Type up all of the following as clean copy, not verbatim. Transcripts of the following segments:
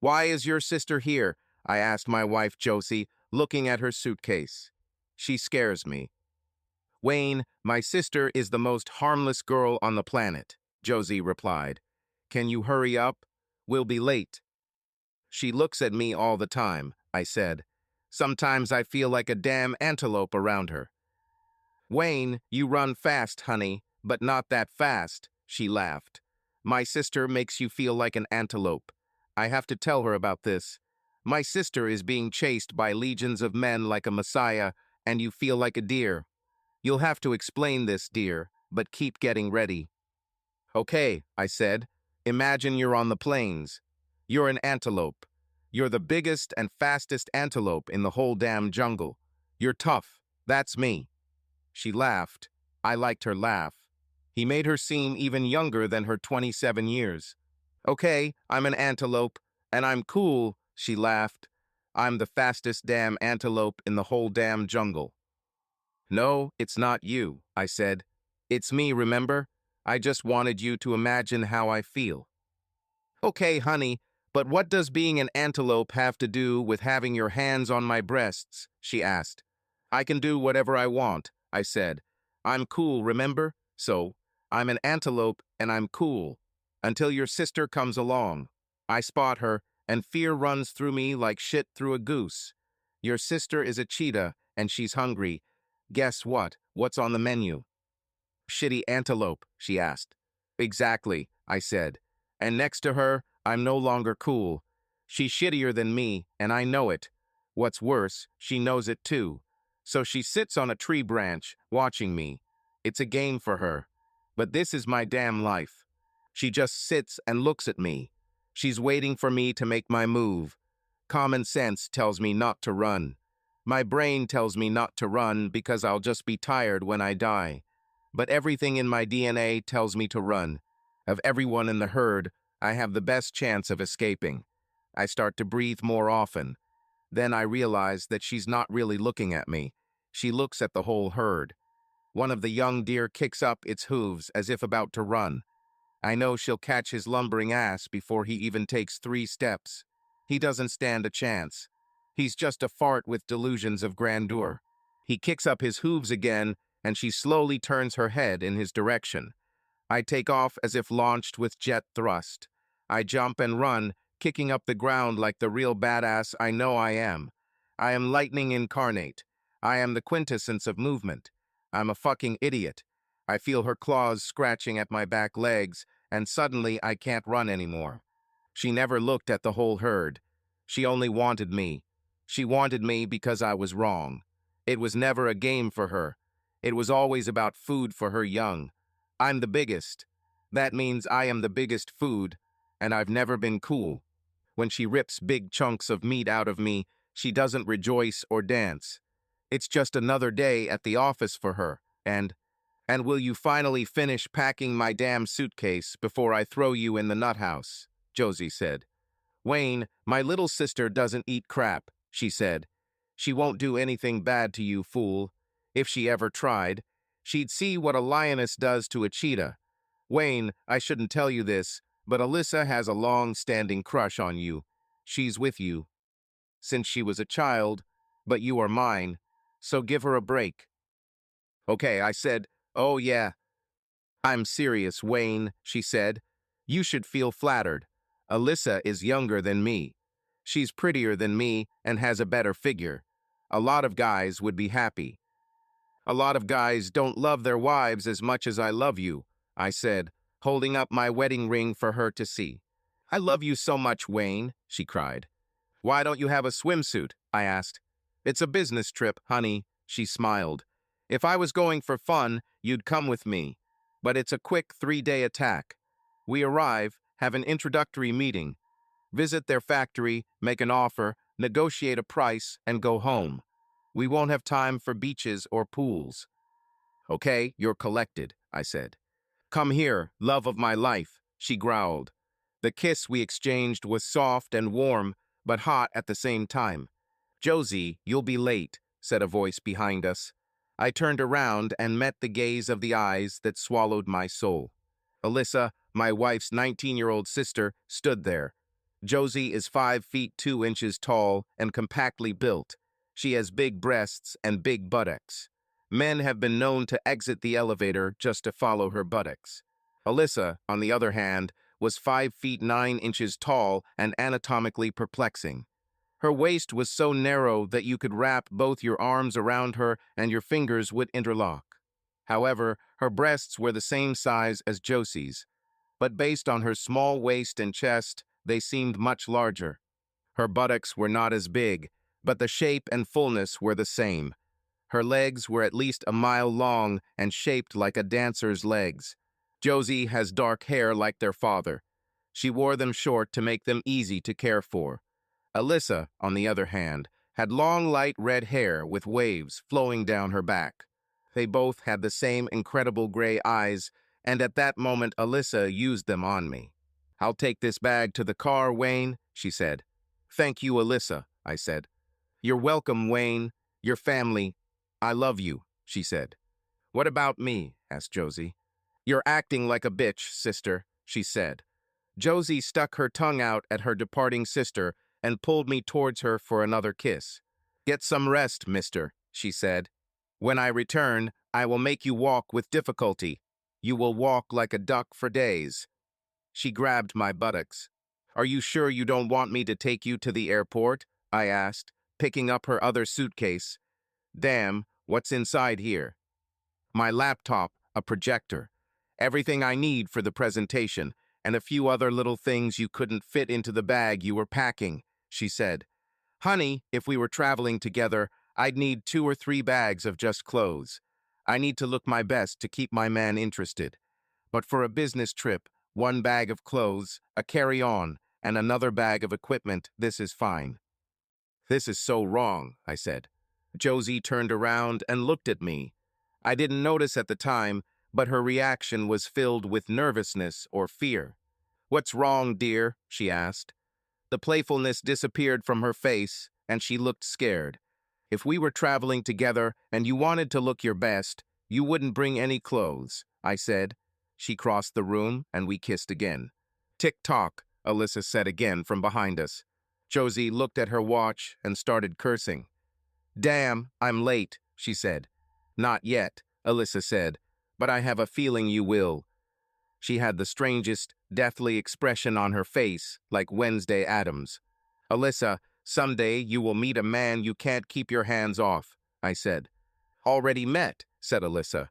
Why is your sister here? I asked my wife Josie, looking at her suitcase. She scares me. Wayne, my sister is the most harmless girl on the planet, Josie replied. Can you hurry up? We'll be late. She looks at me all the time, I said. Sometimes I feel like a damn antelope around her. Wayne, you run fast, honey, but not that fast, she laughed. My sister makes you feel like an antelope. I have to tell her about this. My sister is being chased by legions of men like a messiah, and you feel like a deer. You'll have to explain this, dear, but keep getting ready. Okay, I said. Imagine you're on the plains. You're an antelope. You're the biggest and fastest antelope in the whole damn jungle. You're tough. That's me. She laughed. I liked her laugh. He made her seem even younger than her 27 years. Okay, I'm an antelope, and I'm cool, she laughed. I'm the fastest damn antelope in the whole damn jungle. No, it's not you, I said. It's me, remember? I just wanted you to imagine how I feel. Okay, honey, but what does being an antelope have to do with having your hands on my breasts? She asked. I can do whatever I want, I said. I'm cool, remember? So, I'm an antelope and I'm cool. Until your sister comes along. I spot her, and fear runs through me like shit through a goose. Your sister is a cheetah, and she's hungry. Guess what? What's on the menu? Shitty antelope, she asked. Exactly, I said. And next to her, I'm no longer cool. She's shittier than me, and I know it. What's worse, she knows it too. So she sits on a tree branch, watching me. It's a game for her. But this is my damn life. She just sits and looks at me. She's waiting for me to make my move. Common sense tells me not to run. My brain tells me not to run because I'll just be tired when I die. But everything in my DNA tells me to run. Of everyone in the herd, I have the best chance of escaping. I start to breathe more often. Then I realize that she's not really looking at me. She looks at the whole herd. One of the young deer kicks up its hooves as if about to run. I know she'll catch his lumbering ass before he even takes 3 steps. He doesn't stand a chance. He's just a fart with delusions of grandeur. He kicks up his hooves again, and she slowly turns her head in his direction. I take off as if launched with jet thrust. I jump and run, kicking up the ground like the real badass I know I am. I am lightning incarnate. I am the quintessence of movement. I'm a fucking idiot. I feel her claws scratching at my back legs, and suddenly I can't run anymore. She never looked at the whole herd. She only wanted me. She wanted me because I was wrong. It was never a game for her. It was always about food for her young. I'm the biggest. That means I am the biggest food, and I've never been cool. When she rips big chunks of meat out of me, she doesn't rejoice or dance. It's just another day at the office for her, and will you finally finish packing my damn suitcase before I throw you in the nut house? Josie said. Wayne, my little sister doesn't eat crap, she said. She won't do anything bad to you, fool. If she ever tried, she'd see what a lioness does to a cheetah. Wayne, I shouldn't tell you this, but Alyssa has a long-standing crush on you. She's with you since she was a child, but you are mine, so give her a break. Okay, I said. Oh yeah. I'm serious, Wayne, she said. You should feel flattered. Alyssa is younger than me. She's prettier than me and has a better figure. A lot of guys would be happy. A lot of guys don't love their wives as much as I love you, I said, holding up my wedding ring for her to see. I love you so much, Wayne, she cried. Why don't you have a swimsuit? I asked. It's a business trip, honey, she smiled. If I was going for fun, you'd come with me. But it's a quick 3-day attack. We arrive, have an introductory meeting, visit their factory, make an offer, negotiate a price, and go home. We won't have time for beaches or pools. Okay, you're collected, I said. Come here, love of my life, she growled. The kiss we exchanged was soft and warm, but hot at the same time. Josie, you'll be late, said a voice behind us. I turned around and met the gaze of the eyes that swallowed my soul. Alyssa, my wife's 19-year-old sister, stood there. Josie is 5 feet 2 inches tall and compactly built. She has big breasts and big buttocks. Men have been known to exit the elevator just to follow her buttocks. Alyssa, on the other hand, was 5 feet 9 inches tall and anatomically perplexing. Her waist was so narrow that you could wrap both your arms around her and your fingers would interlock. However, her breasts were the same size as Josie's, but based on her small waist and chest, they seemed much larger. Her buttocks were not as big, but the shape and fullness were the same. Her legs were at least a mile long and shaped like a dancer's legs. Josie has dark hair like their father. She wore them short to make them easy to care for. Alyssa, on the other hand, had long light red hair with waves flowing down her back. They both had the same incredible gray eyes, and at that moment Alyssa used them on me. "I'll take this bag to the car, Wayne," she said. "Thank you, Alyssa," I said. "You're welcome, Wayne. Your family. I love you," she said. "What about me?" asked Josie. "You're acting like a bitch, sister," she said. Josie stuck her tongue out at her departing sister and pulled me towards her for another kiss. "Get some rest, mister," she said. "When I return, I will make you walk with difficulty. You will walk like a duck for days." She grabbed my buttocks. "Are you sure you don't want me to take you to the airport?" I asked, picking up her other suitcase. "Damn, what's inside here?" "My laptop, a projector, everything I need for the presentation, and a few other little things you couldn't fit into the bag you were packing," she said. "Honey, if we were traveling together, I'd need 2 or 3 bags of just clothes. I need to look my best to keep my man interested. But for a business trip, 1 bag of clothes, a carry-on, and another bag of equipment, this is fine." "This is so wrong," I said. Josie turned around and looked at me. I didn't notice at the time, but her reaction was filled with nervousness or fear. "What's wrong, dear?" she asked. The playfulness disappeared from her face, and she looked scared. "If we were traveling together and you wanted to look your best, you wouldn't bring any clothes," I said. She crossed the room, and we kissed again. "Tick-tock," Alyssa said again from behind us. Josie looked at her watch and started cursing. "Damn, I'm late," she said. "Not yet," Alyssa said, "but I have a feeling you will." She had the strangest, deathly expression on her face, like Wednesday Addams. "Alyssa, someday you will meet a man you can't keep your hands off," I said. "Already met," said Alyssa.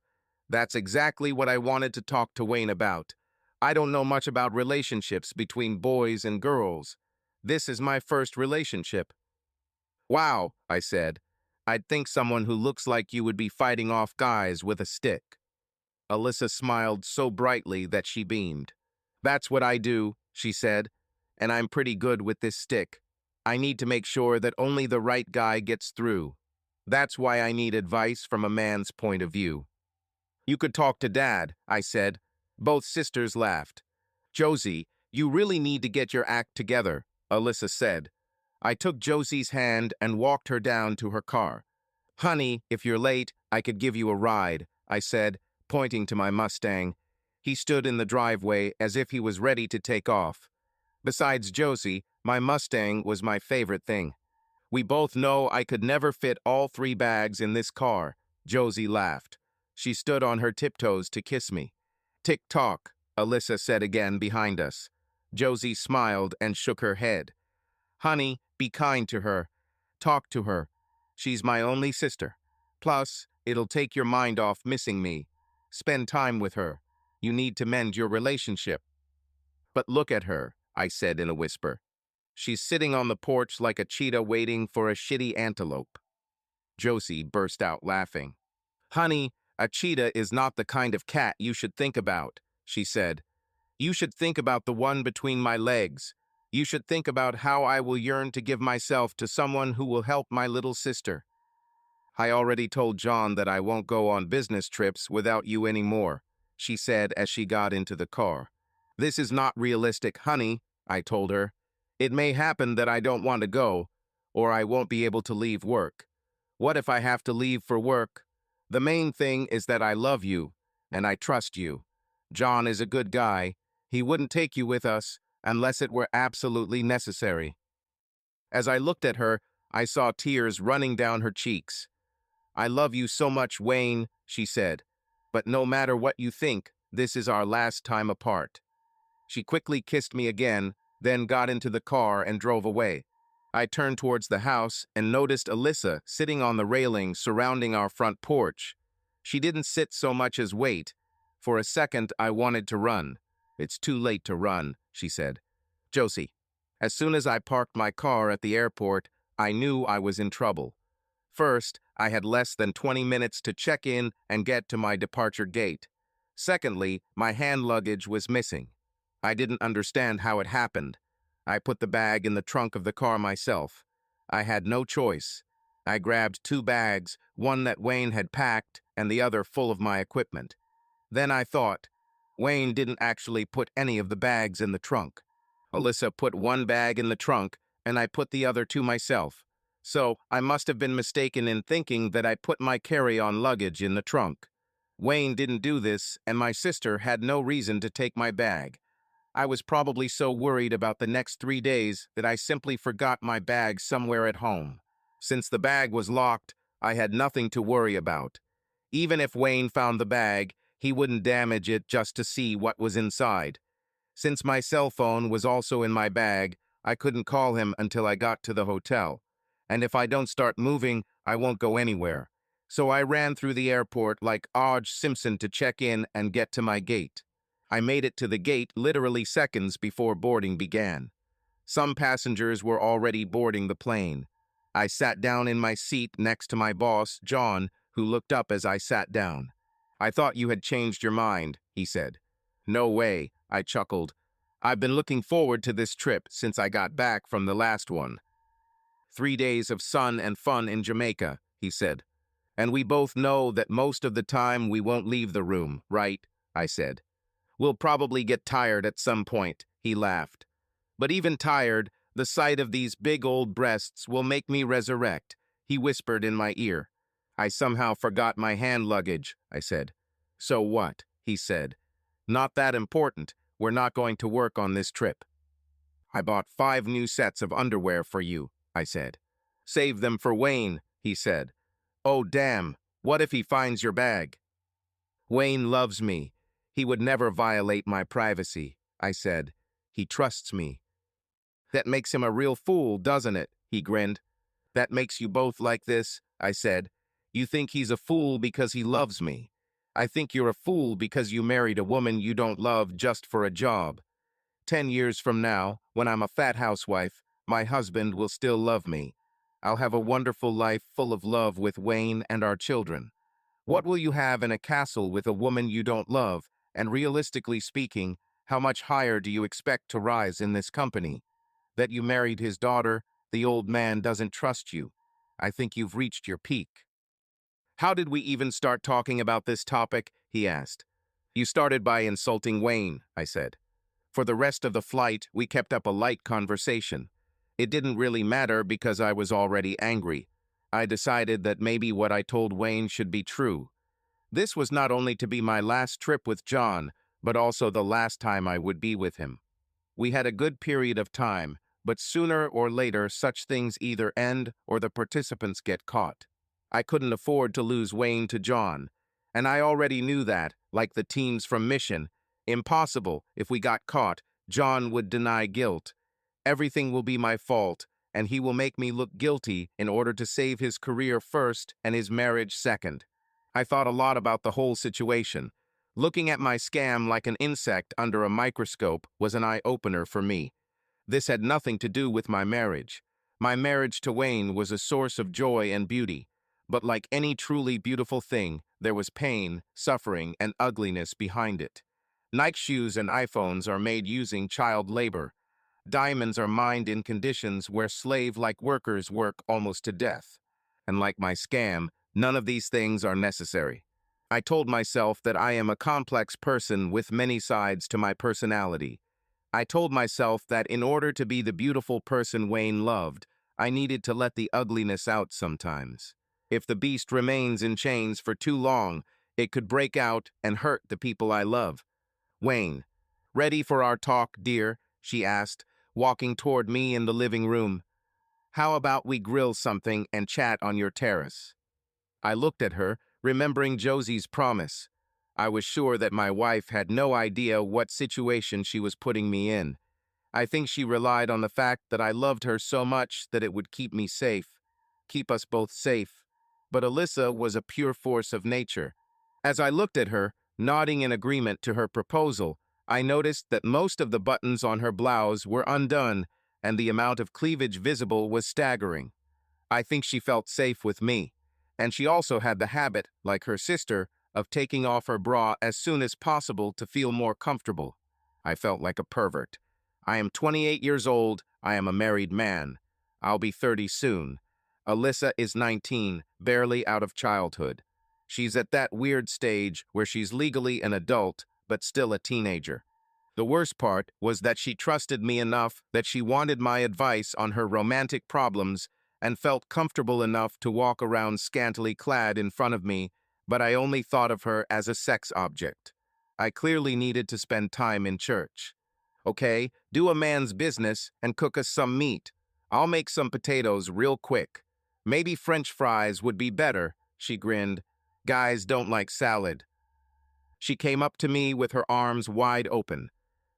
"That's exactly what I wanted to talk to Wayne about. I don't know much about relationships between boys and girls. This is my first relationship." "Wow," I said. "I'd think someone who looks like you would be fighting off guys with a stick." Alyssa smiled so brightly that she beamed. "That's what I do," she said, "and I'm pretty good with this stick. I need to make sure that only the right guy gets through. That's why I need advice from a man's point of view." "You could talk to Dad," I said. Both sisters laughed. "Josie, you really need to get your act together," Alyssa said. I took Josie's hand and walked her down to her car. "Honey, if you're late, I could give you a ride," I said, pointing to my Mustang. He stood in the driveway as if he was ready to take off. Besides Josie, my Mustang was my favorite thing. "We both know I could never fit all 3 bags in this car." Josie laughed. She stood on her tiptoes to kiss me. "Tick-tock," Alyssa said again behind us. Josie smiled and shook her head. "Honey, be kind to her. Talk to her. She's my only sister. Plus, it'll take your mind off missing me. Spend time with her. You need to mend your relationship." "But look at her," I said in a whisper. "She's sitting on the porch like a cheetah waiting for a shitty antelope." Josie burst out laughing. "Honey, a cheetah is not the kind of cat you should think about," she said. "You should think about the one between my legs. You should think about how I will yearn to give myself to someone who will help my little sister." "I already told John that I won't go on business trips without you anymore," she said as she got into the car. "This is not realistic, honey," I told her. "It may happen that I don't want to go, or I won't be able to leave work. What if I have to leave for work? The main thing is that I love you, and I trust you. John is a good guy. He wouldn't take you with us, unless it were absolutely necessary. As I looked at her, I saw tears running down her cheeks. "I love you so much, Wayne," she said, "but no matter what you think, this is our last time apart." She quickly kissed me again, then got into the car and drove away. I turned towards the house and noticed Alyssa sitting on the railing surrounding our front porch. She didn't sit so much as wait. For a second, I wanted to run. "It's too late to run," she said. "Josie." As soon as I parked my car at the airport, I knew I was in trouble. First, I had less than 20 minutes to check in and get to my departure gate. Secondly, my hand luggage was missing. I didn't understand how it happened. I put the bag in the trunk of the car myself. I had no choice. I grabbed 2 bags, one that Wayne had packed and the other full of my equipment. Then I thought, Wayne didn't actually put any of the bags in the trunk. Alyssa put 1 bag in the trunk and I put the other 2 myself. So I must have been mistaken in thinking that I put my carry-on luggage in the trunk. Wayne didn't do this, and my sister had no reason to take my bag. I was probably so worried about the next 3 days that I simply forgot my bag somewhere at home. Since the bag was locked, I had nothing to worry about. Even if Wayne found the bag, he wouldn't damage it just to see what was inside. Since my cell phone was also in my bag, I couldn't call him until I got to the hotel. And if I don't start moving, I won't go anywhere. So I ran through the airport like O.J. Simpson to check in and get to my gate. I made it to the gate literally seconds before boarding began. Some passengers were already boarding the plane. I sat down in my seat next to my boss, John, who looked up as I sat down. "I thought you had changed your mind," he said. "No way," I chuckled. "I've been looking forward to this trip since I got back from the last one." 3 days of sun and fun in Jamaica," he said. "And we both know that most of the time we won't leave the room, right?" I said. "We'll probably get tired at some point," he laughed. "But even tired, the sight of these big old breasts will make me resurrect," he whispered in my ear. "I somehow forgot my hand luggage," I said. "So what?" he said. "Not that important. We're not going to work on this trip." "I bought 5 new sets of underwear for you," I said. "Save them for Wayne," he said. "Oh, damn. What if he finds your bag?" "Wayne loves me. He would never violate my privacy," I said. "He trusts me." "That makes him a real fool, doesn't it?" he grinned. "That makes you both like this," I said. "You think he's a fool because he loves me. I think you're a fool because you married a woman you don't love just for a job. 10 years from now, when I'm a fat housewife, my husband will still love me. I'll have a wonderful life full of love with Wayne and our children. What will you have in a castle with a woman you don't love? And realistically speaking, how much higher do you expect to rise in this company? That you married his daughter, the old man doesn't trust you. I think you've reached your peak." "How did we even start talking about this topic?" he asked. "You started by insulting Wayne," I said. For the rest of the flight, we kept up a light conversation. It didn't really matter because I was already angry. I decided that maybe what I told Wayne should be true. This was not only to be my last trip with John, but also the last time I would be with him. We had a good period of time, but sooner or later such things either end or the participants get caught. I couldn't afford to lose Wayne to John, and I already knew that, like the teams from Mission, impossible, if we got caught, John would deny guilt. Everything will be my fault, and he will make me look guilty in order to save his career first and his marriage second. I thought a lot about the whole situation. Looking at my scam like an insect under a microscope was an eye-opener for me. This had nothing to do with my marriage. My marriage to Wayne was a source of joy and beauty. But like any truly beautiful thing, there was pain, suffering, and ugliness behind it. Nike shoes and iPhones are made using child labor. Diamonds are mined in conditions where slave-like workers work almost to death. And like my scam, none of these things are necessary. I told myself that I am a complex person with many sides to my personality. I told myself that in order to be the beautiful person Wayne loved, I needed to let the ugliness out sometimes. If the beast remains in chains for too long, it could break out and hurt the people I love. "Wayne, ready for our talk, dear?" she asked, walking toward me in the living room. How about we grill something and chat on your terrace? I looked at her, remembering Josie's promise. I was sure that my wife had no idea what situation she was putting me in. I think she relied on the fact that I loved her so much that it would keep me safe, keep us both safe. But Alyssa was a pure force of nature. As I looked at her, nodding in agreement to her proposal, I noticed that most of the buttons on her blouse were undone, and the amount of cleavage visible was staggering. I think she felt safe with me, and she also had the habit, like her sister, of taking off her bra as soon as possible to feel more comfortable. I felt like a pervert. I am 28 years old. I am a married man. I'll be 30 soon. Alyssa is 19, barely out of childhood. She's at that weird stage where she's legally an adult, but still a teenager. The worst part was that she trusted me enough that she wanted my advice on her romantic problems and felt comfortable enough to walk around scantily clad in front of me, but I only thought of her as a sex object. I clearly needed to spend time in church. Okay, do a man's business and cook us some meat. I'll make some potatoes real quick. Maybe French fries would be better, she grinned. Guys don't like salad. She came up to me with her arms wide open.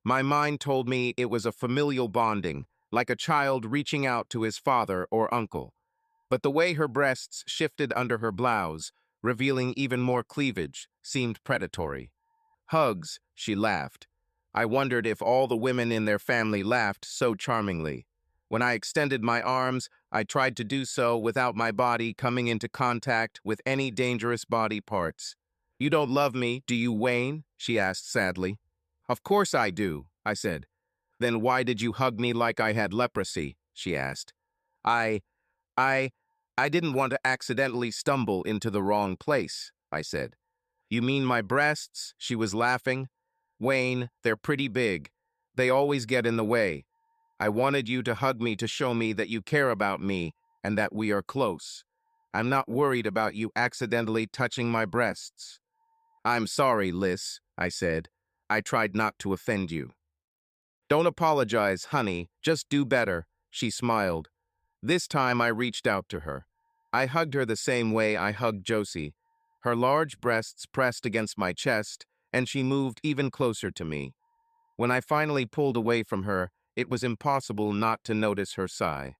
My mind told me it was a familial bonding, like a child reaching out to his father or uncle. But the way her breasts shifted under her blouse, revealing even more cleavage, seemed predatory. Hugs, she laughed. I wondered if all the women in their family laughed so charmingly. When I extended my arms, I tried to do so without my body coming into contact with any dangerous body parts. You don't love me, do you, Wayne? She asked sadly. Of course I do, I said. Then why did you hug me like I had leprosy? She asked. I, I, I didn't want to accidentally stumble into the wrong place, I said. You mean my breasts? She was laughing. Wayne, they're pretty big. They always get in the way. I wanted you to hug me to show me that you care about me and that we are close. I'm not worried about you accidentally touching my breasts. I'm sorry, Liz, I said. I tried not to offend you. Don't apologize, honey. Just do better, she smiled. This time I reached out to her. I hugged her the same way I hugged Josie. Her large breasts pressed against my chest, and she moved even closer to me. When I finally pulled away from her, it was impossible not to notice her sigh.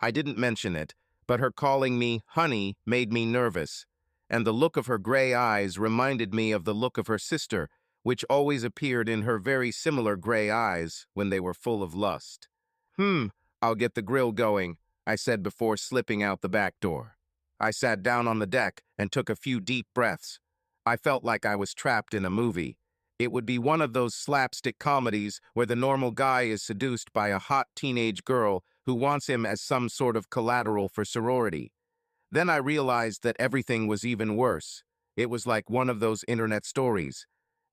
I didn't mention it, but her calling me honey made me nervous, and the look of her gray eyes reminded me of the look of her sister, which always appeared in her very similar gray eyes when they were full of lust. I'll get the grill going, I said before slipping out the back door. I sat down on the deck and took a few deep breaths. I felt like I was trapped in a movie. It would be one of those slapstick comedies where the normal guy is seduced by a hot teenage girl who wants him as some sort of collateral for sorority. Then I realized that everything was even worse. It was like one of those internet stories.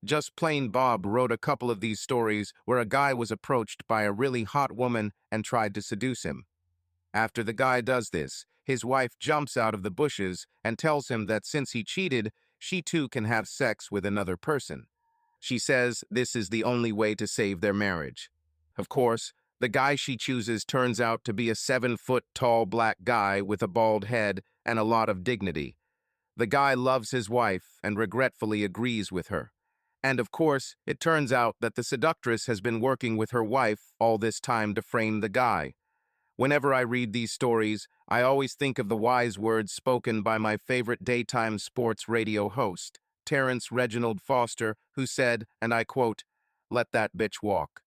Just Plain Bob wrote a couple of these stories where a guy was approached by a really hot woman and tried to seduce him. After the guy does this, his wife jumps out of the bushes and tells him that since he cheated, she too can have sex with another person. She says this is the only way to save their marriage. Of course, the guy she chooses turns out to be a 7-foot-tall black guy with a bald head and a lot of dignity. The guy loves his wife and regretfully agrees with her. And of course, it turns out that the seductress has been working with her wife all this time to frame the guy. Whenever I read these stories, I always think of the wise words spoken by my favorite daytime sports radio host, Terrence Reginald Foster, who said, and I quote, "Let that bitch walk."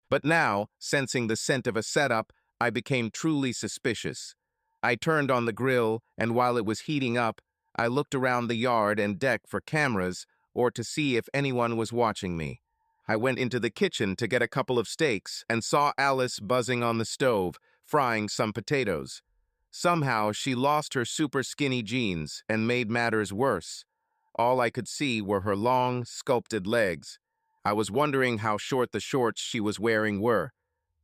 But now, sensing the scent of a setup, I became truly suspicious. I turned on the grill, and while it was heating up, I looked around the yard and deck for cameras or to see if anyone was watching me. I went into the kitchen to get a couple of steaks and saw Alice buzzing on the stove, frying some potatoes. Somehow, she lost her super skinny jeans and made matters worse. All I could see were her long, sculpted legs. I was wondering how short the shorts she was wearing were.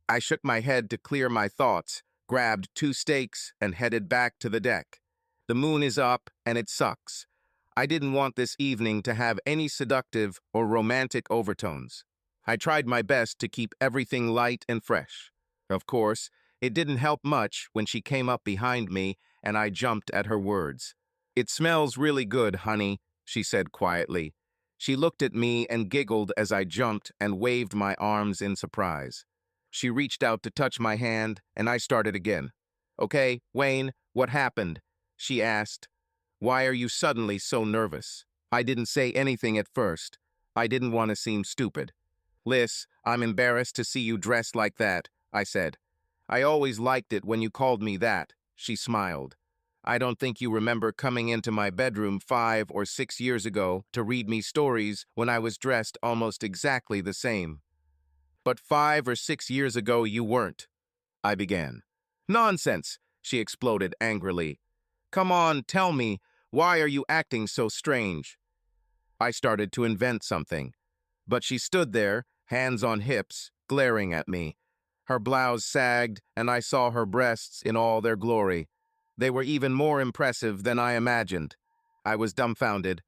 I shook my head to clear my thoughts, grabbed 2 steaks, and headed back to the deck. The moon is up, and it sucks. I didn't want this evening to have any seductive or romantic overtones. I tried my best to keep everything light and fresh. Of course, it didn't help much when she came up behind me and I jumped at her words. "It smells really good, honey," she said quietly. She looked at me and giggled as I jumped and waved my arms in surprise. She reached out to touch my hand, and I started again. "Okay, Wayne, what happened?" she asked. "Why are you suddenly so nervous?" I didn't say anything at first. I didn't want to seem stupid. "Liz, I'm embarrassed to see you dressed like that," I said. "I always liked it when you called me that," she smiled. "I don't think you remember coming into my bedroom 5 or 6 years ago to read me stories when I was dressed almost exactly the same." "But 5 or 6 years ago you weren't," I began. "Nonsense," she exploded angrily. "Come on, tell me, why are you acting so strange?" I started to invent something, but she stood there, hands on hips, glaring at me. Her blouse sagged, and I saw her breasts in all their glory. They were even more impressive than I imagined. I was dumbfounded.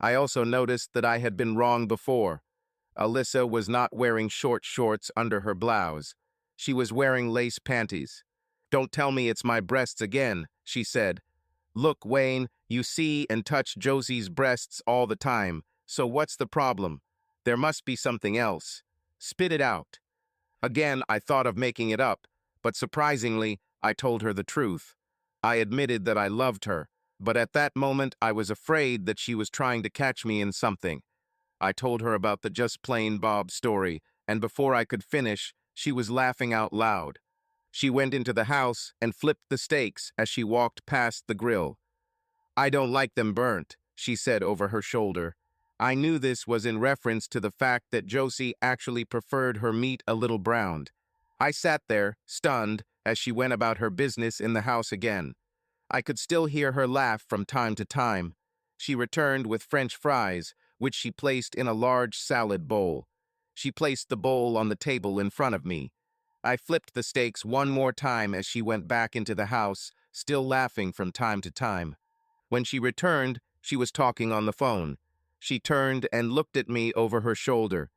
I also noticed that I had been wrong before. Alyssa was not wearing short shorts under her blouse. She was wearing lace panties. "Don't tell me it's my breasts again," she said. "Look, Wayne, you see and touch Josie's breasts all the time, so what's the problem? There must be something else. Spit it out." Again, I thought of making it up, but surprisingly, I told her the truth. I admitted that I loved her, but at that moment I was afraid that she was trying to catch me in something. I told her about the Just Plain Bob story, and before I could finish, she was laughing out loud. She went into the house and flipped the steaks as she walked past the grill. "I don't like them burnt," she said over her shoulder. I knew this was in reference to the fact that Josie actually preferred her meat a little browned. I sat there, stunned, as she went about her business in the house again. I could still hear her laugh from time to time. She returned with French fries, which she placed in a large salad bowl. She placed the bowl on the table in front of me. I flipped the steaks one more time as she went back into the house, still laughing from time to time. When she returned, she was talking on the phone. She turned and looked at me over her shoulder.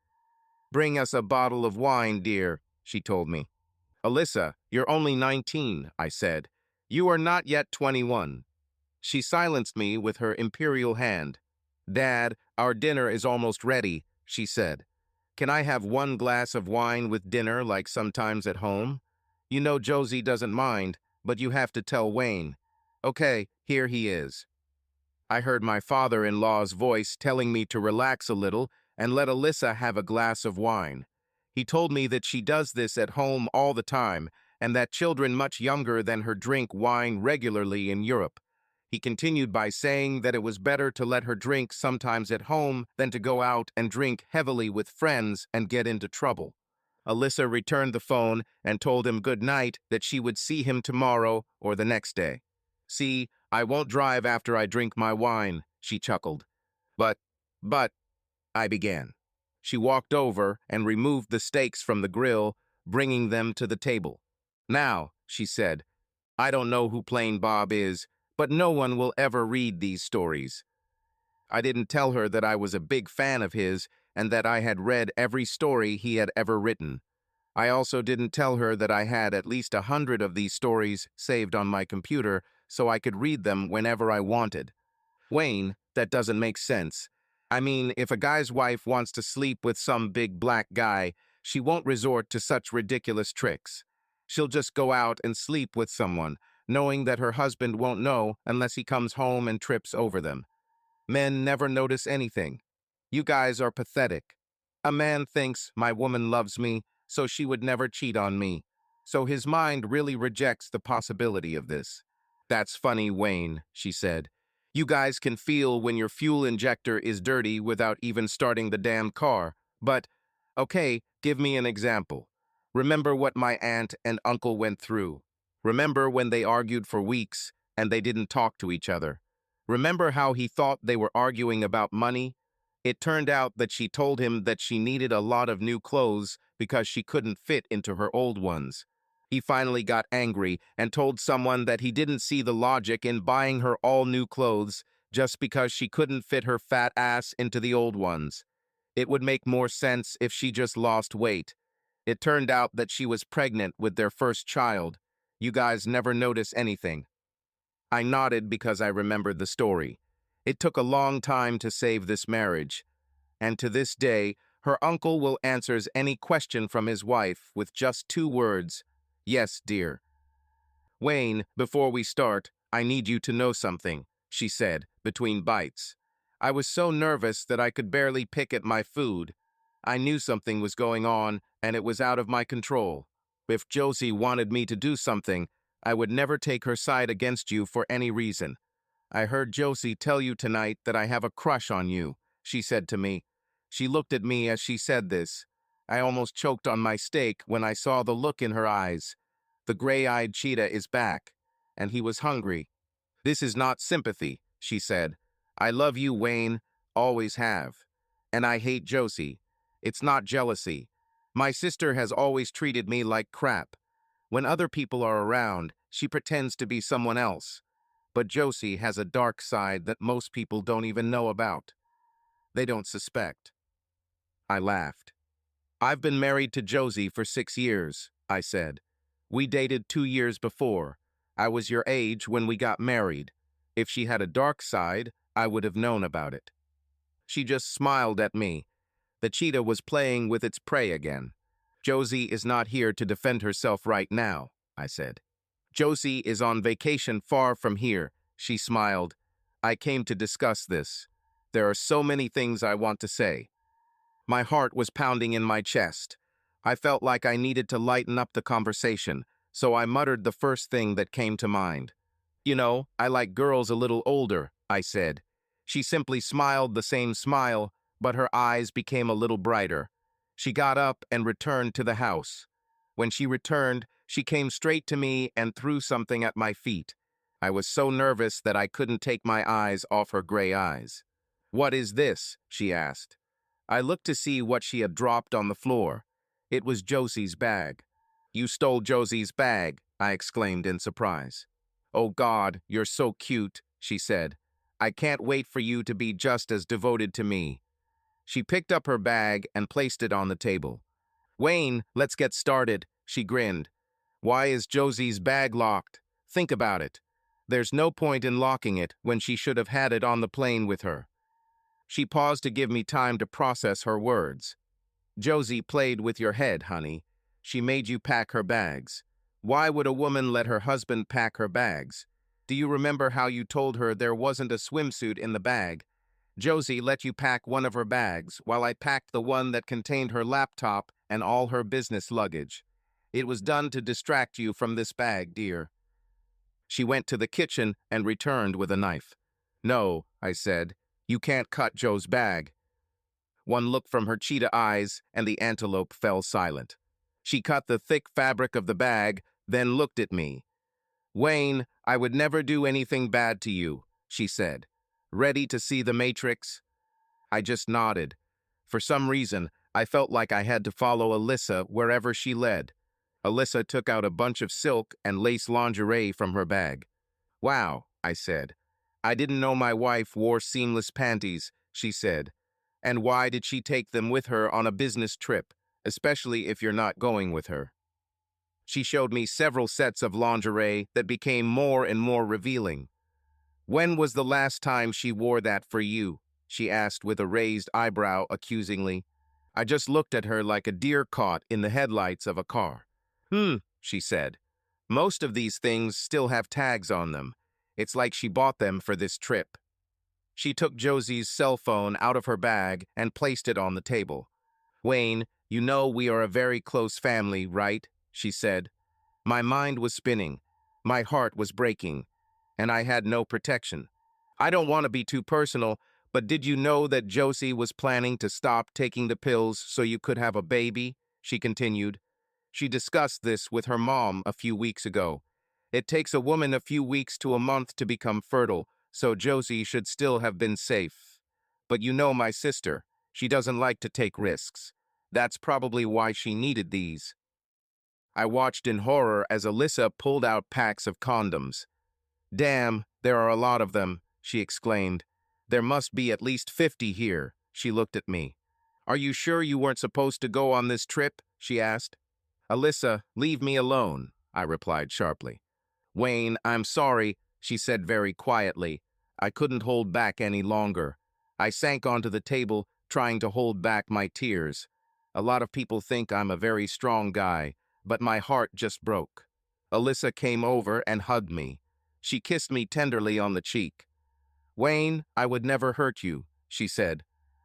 "Bring us a bottle of wine, dear," she told me. "Alyssa, you're only 19, I said. "You are not yet 21. She silenced me with her imperial hand. "Dad, our dinner is almost ready," she said. "Can I have one glass of wine with dinner like sometimes at home? You know Josie doesn't mind, but you have to tell Wayne. Okay, here he is." I heard my father-in-law's voice telling me to relax a little and let Alyssa have a glass of wine. He told me that she does this at home all the time and that children much younger than her drink wine regularly in Europe. He continued by saying that it was better to let her drink sometimes at home than to go out and drink heavily with friends and get into trouble. Alyssa returned the phone and told him good night, that she would see him tomorrow or the next day. "See, I won't drive after I drink my wine," she chuckled. But, I began. She walked over and removed the steaks from the grill, bringing them to the table. "Now," she said, "I don't know who Plain Bob is, but no one will ever read these stories." I didn't tell her that I was a big fan of his and that I had read every story he had ever written. I also didn't tell her that I had at least 100 of these stories saved on my computer so I could read them whenever I wanted. "Wayne, that doesn't make sense. I mean, if a guy's wife wants to sleep with some big black guy, she won't resort to such ridiculous tricks. She'll just go out and sleep with someone, knowing that her husband won't know unless he comes home and trips over them. Men never notice anything. You guys are pathetic. A man thinks my woman loves me, so she would never cheat on me. So his mind really rejects the possibility of this." "That's funny, Wayne," she said. "You guys can feel when your fuel injector is dirty without even starting the damn car. But, okay, give me an example. Remember what my aunt and uncle went through. Remember when they argued for weeks and they didn't talk to each other. Remember how he thought they were arguing about money? It turned out that she told him that she needed a lot of new clothes because she couldn't fit into her old ones. He finally got angry and told someone that he didn't see the logic in buying her all new clothes just because she couldn't fit her fat ass into the old ones. It would make more sense if she just lost weight. It turned out that she was pregnant with their first child. You guys never notice anything. I nodded because I remembered the story. It took a long time to save this marriage, and to this day, her uncle will answers any question from his wife with just 2 words, "Yes, dear." "Wayne, before we start, I need you to know something," she said, between bites. I was so nervous that I could barely pick at my food. I knew something was going on, and it was out of my control. If Josie wanted me to do something, I would never take her side against you for any reason. "I heard Josie tell you tonight that I have a crush on you," she said to me. She looked at me as she said this. I almost choked on my steak when I saw the look in her eyes. The gray-eyed cheetah is back, and he was hungry. "This is not sympathy," she said. "I love you, Wayne, always have. And I hate Josie. It's not jealousy. My sister has always treated me like crap. When other people are around, she pretends to be someone else. But Josie has a dark side that most people don't even know about. They don't suspect." I laughed. "I've been married to Josie for 6 years," I said. "We dated 2 years before. I was your age when we got married. If she had a dark side, I would have known about it." She just smiled at me. The cheetah was playing with its prey again. "Josie is not here to defend herself right now," I said. "Josie is on vacation far from here," she smiled. "I came to discuss this. There are so many things I want to say." My heart was pounding in my chest. I felt like I needed to lighten up the conversation, so I muttered the first thing that came to mind. "You know, I like girls a little older," I said. She simply smiled the same smile, but her eyes became a little brighter. She got up and returned to the house. When she returned, she came straight to me and threw something at my feet. I was so nervous that I couldn't take my eyes off her gray eyes. "What is this?" she asked. I looked to see what she had dropped on the floor. It was Josie's bag. "You stole Josie's bag," I exclaimed in surprise. "Oh God, you're so cute," she said. "I can't wait for you to be just as devoted to me." She picked up her bag and placed it on the table. "Wayne, let's get started," she grinned. "Why is Josie's bag locked? Think about it. There's no point in locking it when she should have had it on the plane with her." She paused to give me time to process her words. "Josie played with your head, honey. She made you pack her bags. Why would a woman let her husband pack her bags? Do you remember how you told her there wasn't a swimsuit in the bag? Josie let you pack one of her bags while I packed the one that contained her laptop and all her business luggage. It was done to distract you from this bag, dear." She went to the kitchen and returned with a knife. "No," I said. "You can't cut Joe's bag." One look from her cheetah eyes, and the antelope fell silent. She cut the thick fabric of the bag, then looked at me. "Wayne, I would never do anything bad to you," she said. "Ready to see the Matrix?" I just nodded. For some reason, I felt like I had to follow Alyssa wherever she led. Alyssa took out a bunch of silk and lace lingerie from her bag. "Wow," I said. "I didn't know my wife wore seamless panties," she said. "And why did she take them with her on a business trip, especially if you're not going with her?" She showed me several sets of lingerie that became more and more revealing. "When was the last time she wore that for you?" she asked with a raised eyebrow accusingly. I just looked at her like a deer caught in the headlights of a car. She said. "Most of these things still have tags on them. It's like she bought them for this trip." She took Josie's cell phone out of her bag and placed it on the table. "Wayne, you know we are a very close family, right?" she said. My mind was spinning. My heart was breaking. And I had no protection. "I don't want to be too personal, but did you know that Josie was planning to stop taking the pills so you could have a baby?" she continued. "She discussed this with her mom a few weeks ago. It takes a woman a few weeks to a month to become fertile, so Josie should still have been safe. But you know my sister. She doesn't like to take risks. That's probably why she needed these." I watched in horror as Alyssa pulled out packs of condoms. "Damn, there are a lot of them," she exclaimed. "There must be at least 50 here." She looked at me. Are you sure you weren't supposed to go on this trip? She asked. Alyssa, leave me alone, I replied sharply. Wayne, I'm sorry, she said very quietly. I couldn't hold back any longer. I sank onto the table, trying to hold back my tears. A lot of people think I'm a very strong guy, but my heart just broke. Alyssa came over and hugged me. She kissed me tenderly on the cheek. Wayne, I would never hurt you, she said.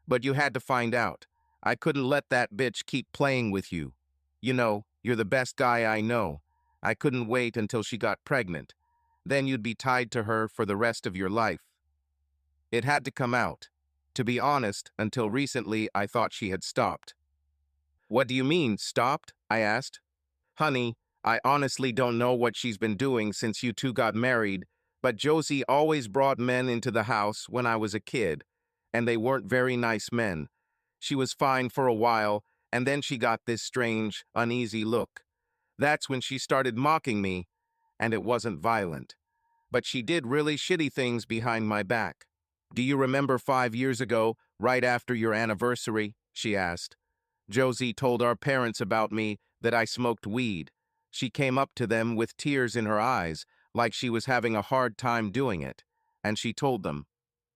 But you had to find out. I couldn't let that bitch keep playing with you. You know, you're the best guy I know. I couldn't wait until she got pregnant. Then you'd be tied to her for the rest of your life. It had to come out. To be honest, until recently I thought she had stopped. What do you mean, stopped? I asked. Honey, I honestly don't know what she's been doing since you two got married, but Josie always brought men into the house when I was a kid, and they weren't very nice men. She was fine for a while, and then she got this strange, uneasy look. That's when she started mocking me, and it wasn't violent. But she did really shitty things behind my back. Do you remember 5 years ago, right after your anniversary? She asked. Josie told our parents about me that I smoked weed. She came up to them with tears in her eyes, like she was having a hard time doing it, and she told them.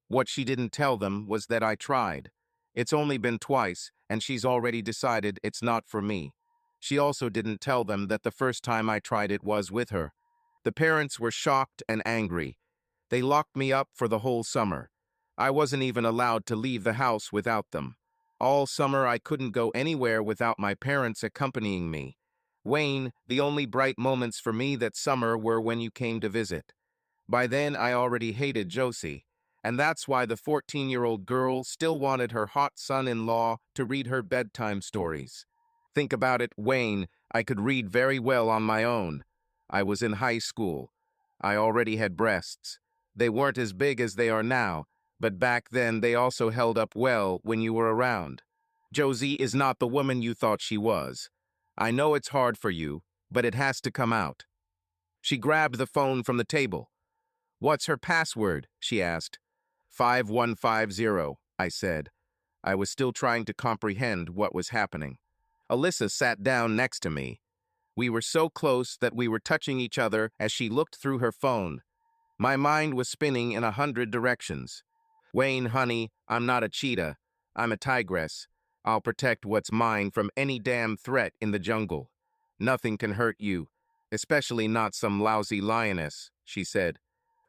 What she didn't tell them was that I tried. It's only been twice, and she's already decided it's not for me. She also didn't tell them that the first time I tried it was with her. The parents were shocked and angry. They locked me up for the whole summer. I wasn't even allowed to leave the house without them. All summer I couldn't go anywhere without my parents accompanying me. Wayne, the only bright moments for me that summer were when you came to visit. By then I already hated Josie, and that's why the 14-year-old girl still wanted her hot son-in-law to read her bedtime stories. Think about it, Wayne, I could read very well on my own. I was in high school. I already had breasts. They weren't as big as they are now, but back then they also held up well when you were around. Josie is not the woman you thought she was. I know it's hard for you, but it has to come out. She grabbed the phone from the table. What's her password? She asked. 5150, I said. I was still trying to comprehend what was happening. Alyssa sat down next to me. We were so close that we were touching each other as she looked through her phone. My mind was spinning in 100 directions. Wayne, honey, I'm not a cheetah. I'm a tigress. I'll protect what's mine from any damn threat in the jungle. Nothing can hurt you, especially not some lousy lioness, she said.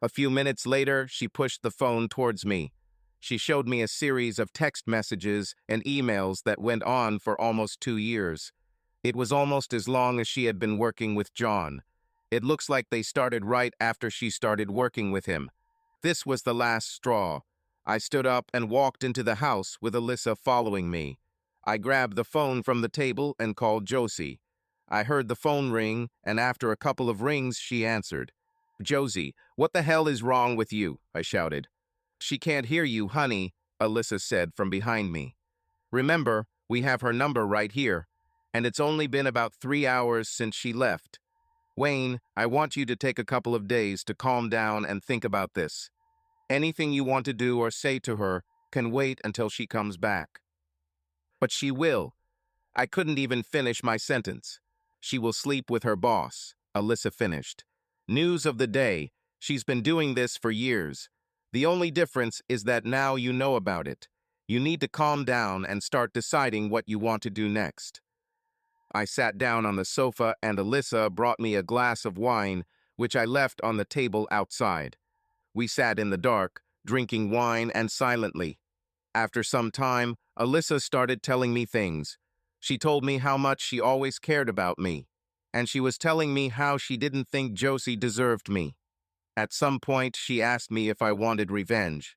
A few minutes later, she pushed the phone towards me. She showed me a series of text messages and emails that went on for almost 2 years. It was almost as long as she had been working with John. It looks like they started right after she started working with him. This was the last straw. I stood up and walked into the house with Alyssa following me. I grabbed the phone from the table and called Josie. I heard the phone ring, and after a couple of rings, she answered. Josie, what the hell is wrong with you? I shouted. She can't hear you, honey, Alyssa said from behind me. Remember, we have her number right here, and it's only been about 3 hours since she left. Wayne, I want you to take a couple of days to calm down and think about this. Anything you want to do or say to her can wait until she comes back. But she will. I couldn't even finish my sentence. She will sleep with her boss, Alyssa finished. News of the day. She's been doing this for years. The only difference is that now you know about it. You need to calm down and start deciding what you want to do next. I sat down on the sofa and Alyssa brought me a glass of wine, which I left on the table outside. We sat in the dark, drinking wine and silently. After some time, Alyssa started telling me things. She told me how much she always cared about me, and she was telling me how she didn't think Josie deserved me. At some point, she asked me if I wanted revenge,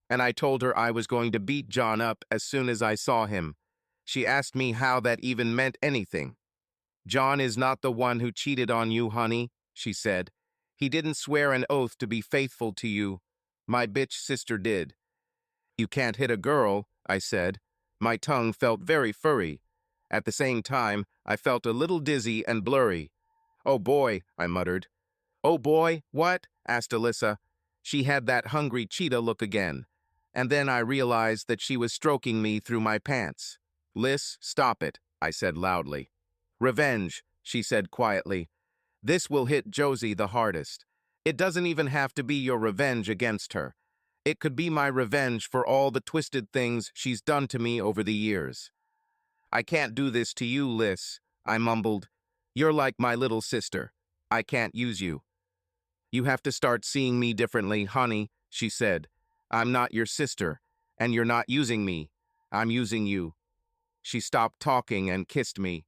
and I told her I was going to beat John up as soon as I saw him. She asked me how that even meant anything. John is not the one who cheated on you, honey, she said. He didn't swear an oath to be faithful to you. My bitch sister did. You can't hit a girl, I said. My tongue felt very furry. At the same time, I felt a little dizzy and blurry. Oh boy, I muttered. Oh boy, what? Asked Alyssa. She had that hungry cheetah look again. And then I realized that she was stroking me through my pants. Liz, stop it, I said loudly. Revenge, she said quietly. This will hit Josie the hardest. It doesn't even have to be your revenge against her. It could be my revenge for all the twisted things she's done to me over the years. I can't do this to you, Liz, I mumbled. You're like my little sister. I can't use you. You have to start seeing me differently, honey, she said. I'm not your sister, and you're not using me. I'm using you. She stopped talking and kissed me.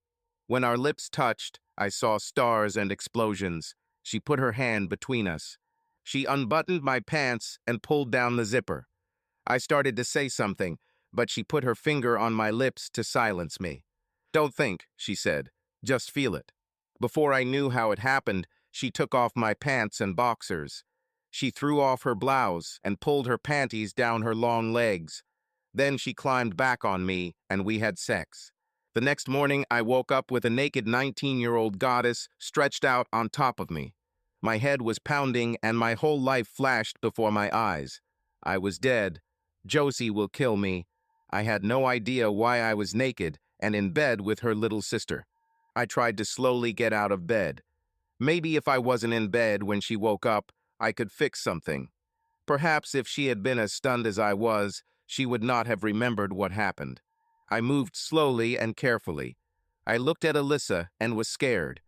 When our lips touched, I saw stars and explosions. She put her hand between us. She unbuttoned my pants and pulled down the zipper. I started to say something, but she put her finger on my lips to silence me. Don't think, she said. Just feel it. Before I knew how it happened, she took off my pants and boxers. She threw off her blouse and pulled her panties down her long legs. Then she climbed back on me, and we had sex. The next morning, I woke up with a naked 19-year-old goddess stretched out on top of me. My head was pounding, and my whole life flashed before my eyes. I was dead. Josie will kill me. I had no idea why I was naked and in bed with her little sister. I tried to slowly get out of bed. Maybe if I wasn't in bed when she woke up, I could fix something. Perhaps if she had been as stunned as I was, she would not have remembered what happened. I moved slowly and carefully. I looked at Alyssa and was scared.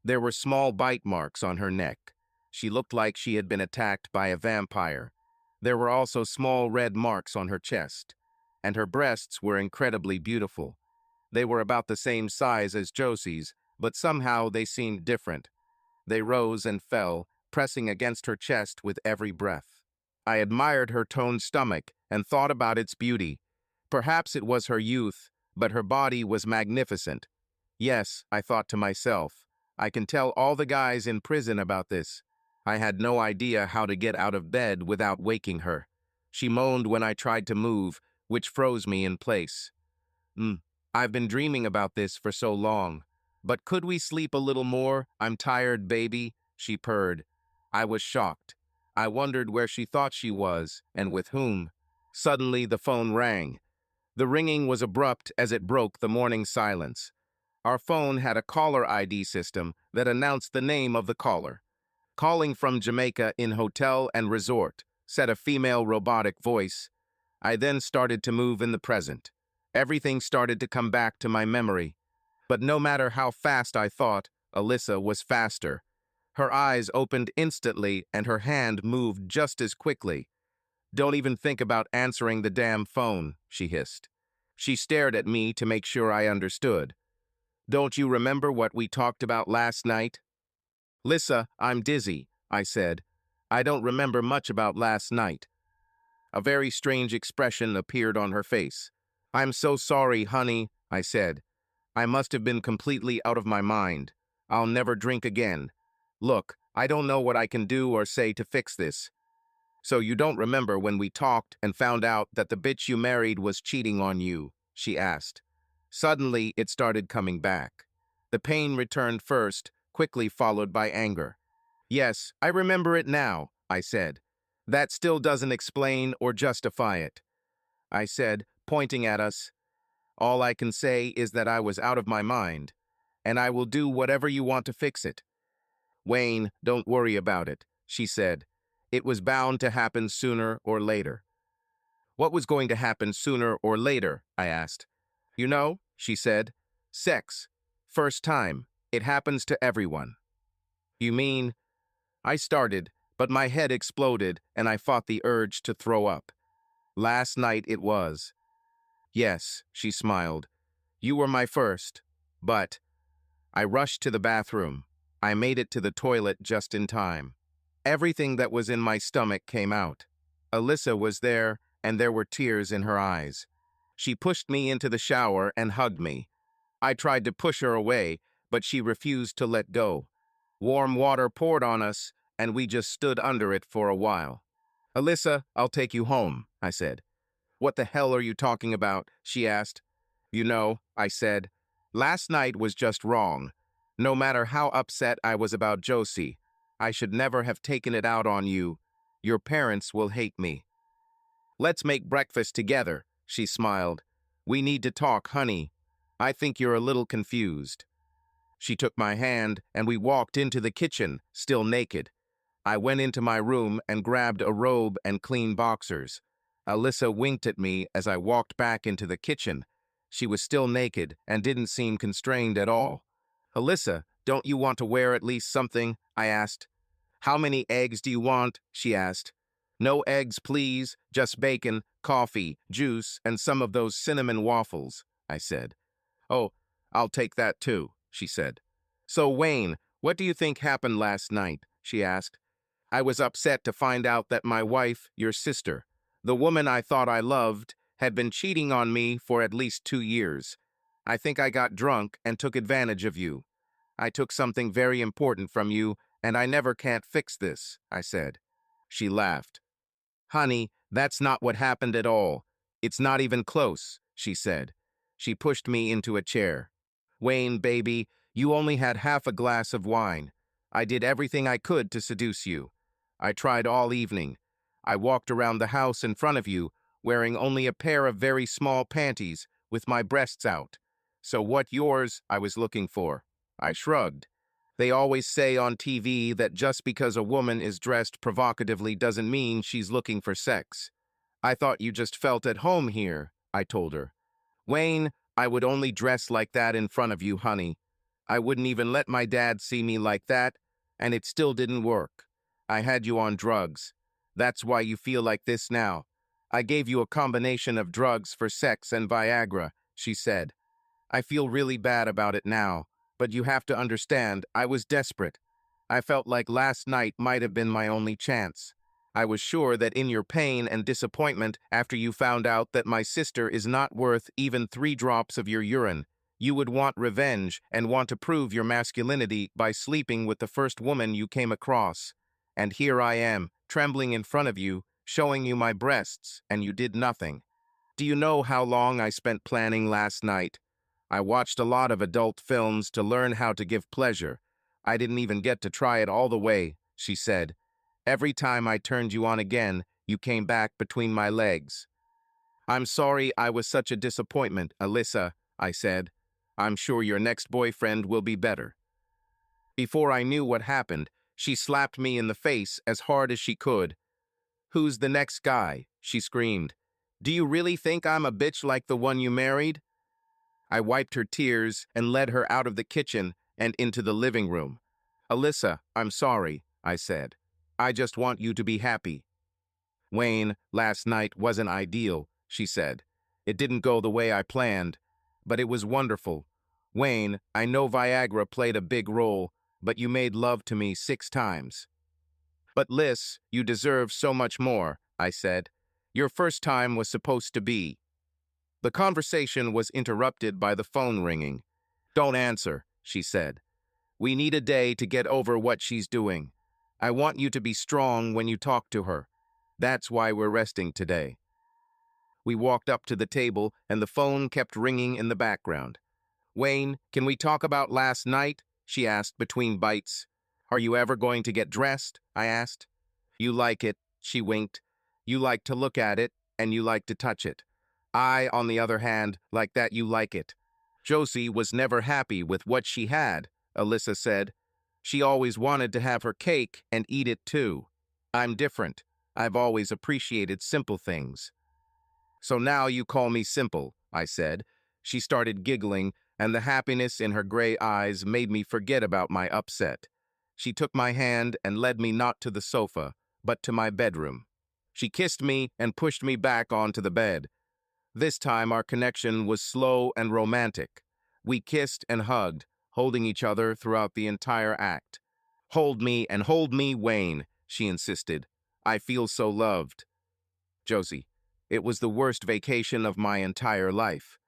There were small bite marks on her neck. She looked like she had been attacked by a vampire. There were also small red marks on her chest, and her breasts were incredibly beautiful. They were about the same size as Josie's, but somehow they seemed different. They rose and fell, pressing against her chest with every breath. I admired her toned stomach and thought about its beauty. Perhaps it was her youth, but her body was magnificent. Yes, I thought to myself, I can tell all the guys in prison about this. I had no idea how to get out of bed without waking her. She moaned when I tried to move, which froze me in place. I've been dreaming about this for so long. But could we sleep a little more? I'm tired, baby, she purred. I was shocked. I wondered where she thought she was, and with whom. Suddenly, the phone rang. The ringing was abrupt as it broke the morning silence. Our phone had a caller ID system that announced the name of the caller. Calling from Jamaica in hotel and resort, said a female robotic voice. I then started to move in the present. Everything started to come back to my memory. But no matter how fast I thought, Alyssa was faster. Her eyes opened instantly and her hand moved just as quickly. Don't even think about answering the damn phone, she hissed. She stared at me to make sure I understood. Don't you remember what we talked about last night? Alyssa, I'm dizzy, I said. I don't remember much about last night. A very strange expression appeared on her face. I'm so sorry, honey, I said. I must have been completely out of my mind. I'll never drink again. Look, I don't know what I can do or say to fix this. So you don't remember when we talked and found out that the bitch you married was cheating on you? She asked. Suddenly, it started coming back. The pain returned first, quickly followed by anger. Yes, I remember it now, I said. That still doesn't explain or justify it. I said, pointing at us. All I can say is that I was out of my mind, and I will do whatever you want to fix it. Wayne, don't worry about it, she said. It was bound to happen sooner or later. What was going to happen sooner or later? I asked. You know, she said. Sex. First time. It happens to everyone. You mean? I started, but my head exploded and I fought the urge to throw up. Last night it was. Yes, she smiled. You were my first, but... I rushed to the bathroom. I made it to the toilet just in time. Everything that was in my stomach came out. Alyssa was there, and there were tears in her eyes. She pushed me into the shower and hugged me. I tried to push her away, but she refused to let go. Warm water poured on us, and we just stood under it for a while. Alyssa, I'll take you home, I said. What the hell are you talking about? She asked. You know, I said, last night was just wrong. No matter how upset I was about Josie, I should never have taken it out on you. Your parents will hate me. Let's make breakfast together, she smiled. We need to talk, honey. I think you're a little confused. She took my hand, and we walked into the kitchen, still naked. I went into my room and grabbed a robe and clean boxers. Alyssa winked at me as I walked back into the kitchen. She was still naked and didn't seem constrained at all. Alyssa, don't you want to wear at least something? I asked. How many eggs do you want? She asked. No eggs, please. Just bacon, coffee, juice, and some of those cinnamon waffles, I said. Oh, I'll take that too, she said. So, Wayne, what do you think happened last night? She asked. I was upset to find out that my wife, your sister, the woman I thought I loved, had been cheating on me for at least 2 years. I think I got drunk and took advantage of you. I took something very important from you, and I never can't fix this, I said. She laughed. Honey, that's not what happened at all. It's not even close, she said. She pushed me into a chair. Wayne, baby, you only had half a glass of wine. I did everything I could to seduce you. I tried all evening. I walked around the house in front of you, wearing only a pair of very small panties, with my breasts out. So what yours I was looking for? I shrugged. They always say on TV that just because a woman is dressed provocatively doesn't mean she's looking for sex. I thought you just felt at home here, I told her. Wayne, I would only dress like that in front of you, honey. I wouldn't even let my dad see me like that, and it still didn't work. I had you on drugs. That's why you feel like this now. I gave you a combination of drugs for sex and Viagra, she said. I feel really bad about it now, but you have to understand, I was desperate. I felt like last night might have been my only chance. I was sure that in your pain and disappointment after you found out that my sister is not worth even 3 drops of your urine, you would want revenge and want to prove your masculinity by sleeping with the first woman you came across. And here I am, trembling in front of you, showing you my breasts, and you did nothing. Do you know how long I spent planning last night? I watched a lot of adult films to learn how to give pleasure. I didn't even get to try it all the way, she said. Every time I turned you on again, you came back between my legs. I'm sorry I was such a disappointment, Alyssa, I said. I'm sure your next boyfriend will be better. Before I knew what happened, she slapped me in the face as hard as she could. Who's the next guy? She screamed. Do you really think I'm a bitch like the one you married? I wiped her tears and led her out of the kitchen and into the living room. Alyssa, I'm sorry, I said. I just want you to be happy. Wayne, last night wasn't ideal, she said. It didn't go the way I planned, but it was wonderful. Wayne, I know Viagra played a big role, but you made love to me 6 times. But Liz, you deserve so much more, I said. Your first time was supposed to be. The conversation was interrupted by the phone ringing. Don't answer, she said. We need a day to get over what she's doing. I want you to be strong when you talk to her. That's why we're resting today. We walked up to the table, and the phone kept ringing in the background. Wayne, can we talk about last night? She asked between bites. Are you ever going to get dressed? I asked. You like it, she winked. You like to look at it, and you like to touch it. I, on the other hand, like that you like it. Josie was never happy with what she had, Alyssa said. She always wanted to have her cake and eat it too. I'm different. I've always appreciated simple things. So now you call me simple, I said. She started giggling, and the happiness in her gray eyes made me forget about my upset. She took my hand and led me not to the sofa, but to my bedroom. She kissed me and pushed me back onto the bed. This time our connection was slow and romantic. We kissed and hugged, holding each other throughout the entire act. Hold me and hold me, Wayne, she insisted. I feel so loved. Josie, it was the worst vacation of my entire life.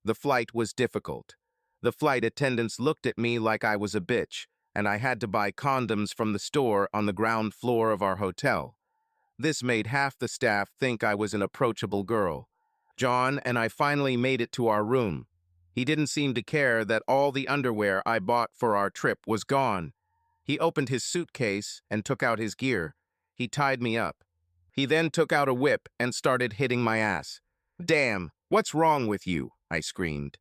The flight was difficult. The flight attendants looked at me like I was a bitch, and I had to buy condoms from the store on the ground floor of our hotel. This made half the staff think I was an approachable girl. John and I finally made it to our room. He didn't seem to care that all the underwear I bought for our trip was gone. He opened his suitcase and took out his gear. He tied me up. He then took out a whip and started hitting my ass. Damn, "What's wrong with you?" I screamed.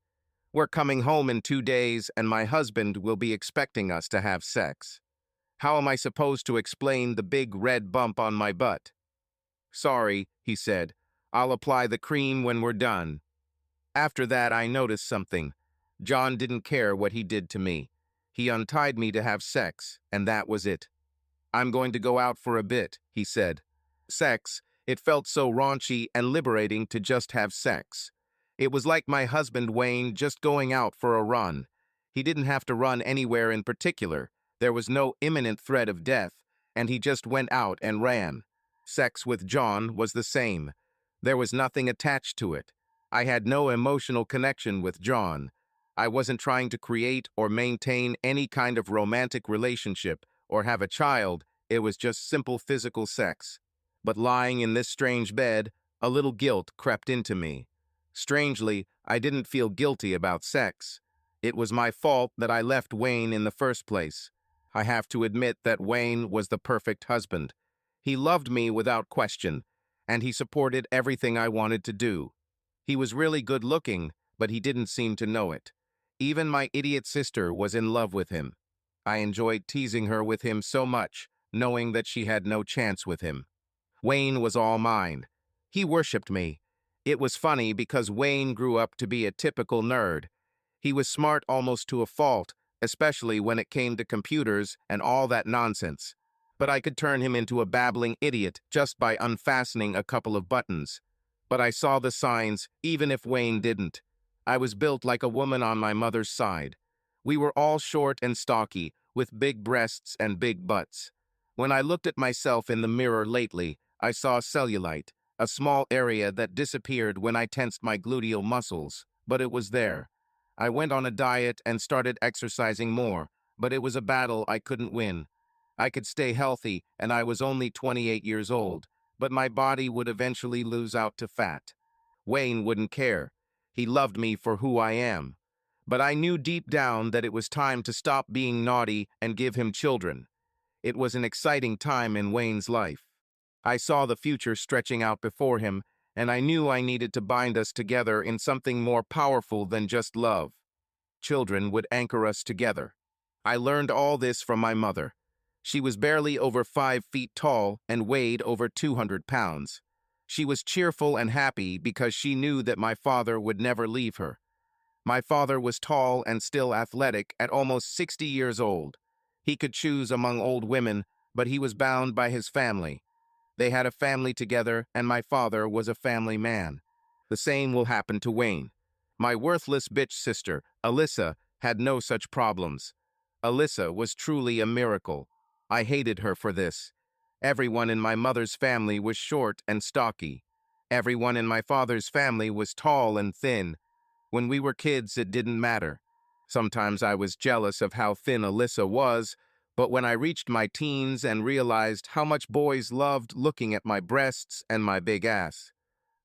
"We're coming home in 2 days and my husband will be expecting us to have sex. How am I supposed to explain the big red bump on my butt?" "Sorry," he said. "I'll apply the cream when we're done." After that, I noticed something. John didn't care what he did to me. He untied me to have sex, and that was it. "I'm going to go out for a bit," he said. Sex, it felt so raunchy and liberating to just have sex. It was like my husband Wayne just going out for a run. He didn't have to run anywhere in particular. There was no imminent threat of death, and he just went out and ran. Sex with John was the same. There was nothing attached to it. I had no emotional connection with John. I wasn't trying to create or maintain any kind of romantic relationship or have a child. It was just simple physical sex. But lying in this strange bed, a little guilt crept into me. Strangely, I didn't feel guilty about sex. It was my fault that I left Wayne in the first place. I have to admit that Wayne was the perfect husband. He loved me without question, and he supported everything I wanted to do. He was really good looking, but he didn't seem to know it. Even my idiot sister was in love with him. I enjoyed teasing her with him so much, knowing that she had no chance with him. Wayne was all mine. He worshipped me. It was funny because Wayne grew up to be a typical nerd. He was smart almost to a fault, especially when it came to computers and all that nonsense. But I could turn him into a babbling idiot just by unfastening a couple of buttons. But I saw the signs, even if Wayne didn't. I was built like a woman on my mother's side. We were all short and stocky, with big breasts and big butts. When I looked at myself in the mirror lately, I saw cellulite, a small area that disappeared when I tensed my gluteal muscles, but it was there. I went on a diet and started exercising more, but it was a battle I couldn't win. I could stay healthy, and I was only 28 years old, but my body would eventually lose out to fat. Wayne wouldn't care. He loved me for who I am. But I knew deep down that it was time to stop being naughty and give him children. It was an exciting time in Wayne's life. I saw the future stretching out before him, and I knew I needed to bind us together in something more powerful than just love. Children would anchor us together. I learned all this from my mother. She was barely over 5 feet tall and weighed over 200 pounds. She was cheerful and happy because she knew that my father would never leave her. My father was tall and still athletic at almost 60 years old. He could choose among old women, but he was bound by his family. They had a family together, and my father was a family man. The same will happen to Wayne. My worthless bitch sister, Alyssa, had no such problems. Alyssa was truly a miracle. I hated her for this. Everyone in my mother's family was short and stocky. Everyone in my father's family was tall and thin. When we were kids, it didn't matter. Sometimes I was jealous of how thin Alyssa was, but when I reached my teens and realized how much boys loved looking at my breasts and my big ass,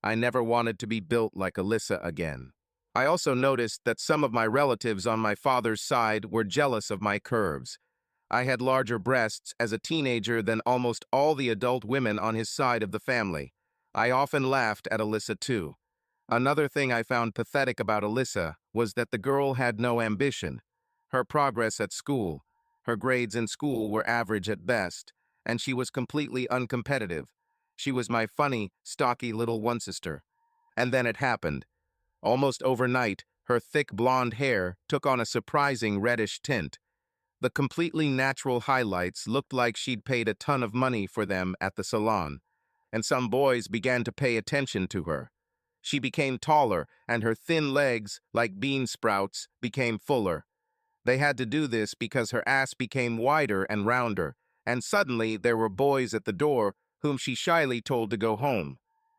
I never wanted to be built like Alyssa again. I also noticed that some of my relatives on my father's side were jealous of my curves. I had larger breasts as a teenager than almost all the adult women on his side of the family. I often laughed at Alyssa too. Another thing I found pathetic about Alyssa was that the girl had no ambition. Her progress at school, her grades in school were average at best, and she was completely uncompetitive. She was my funny, stocky little one-sister. And then it happened. Almost overnight, her thick blonde hair took on a surprising reddish tint. The completely natural highlights looked like she'd paid a ton of money for them at the salon, and some boys began to pay attention to her. She became taller, and her thin legs, like bean sprouts, became fuller. They had to do this because her ass became wider and rounder, and suddenly there were boys at the door whom she shyly told to go home.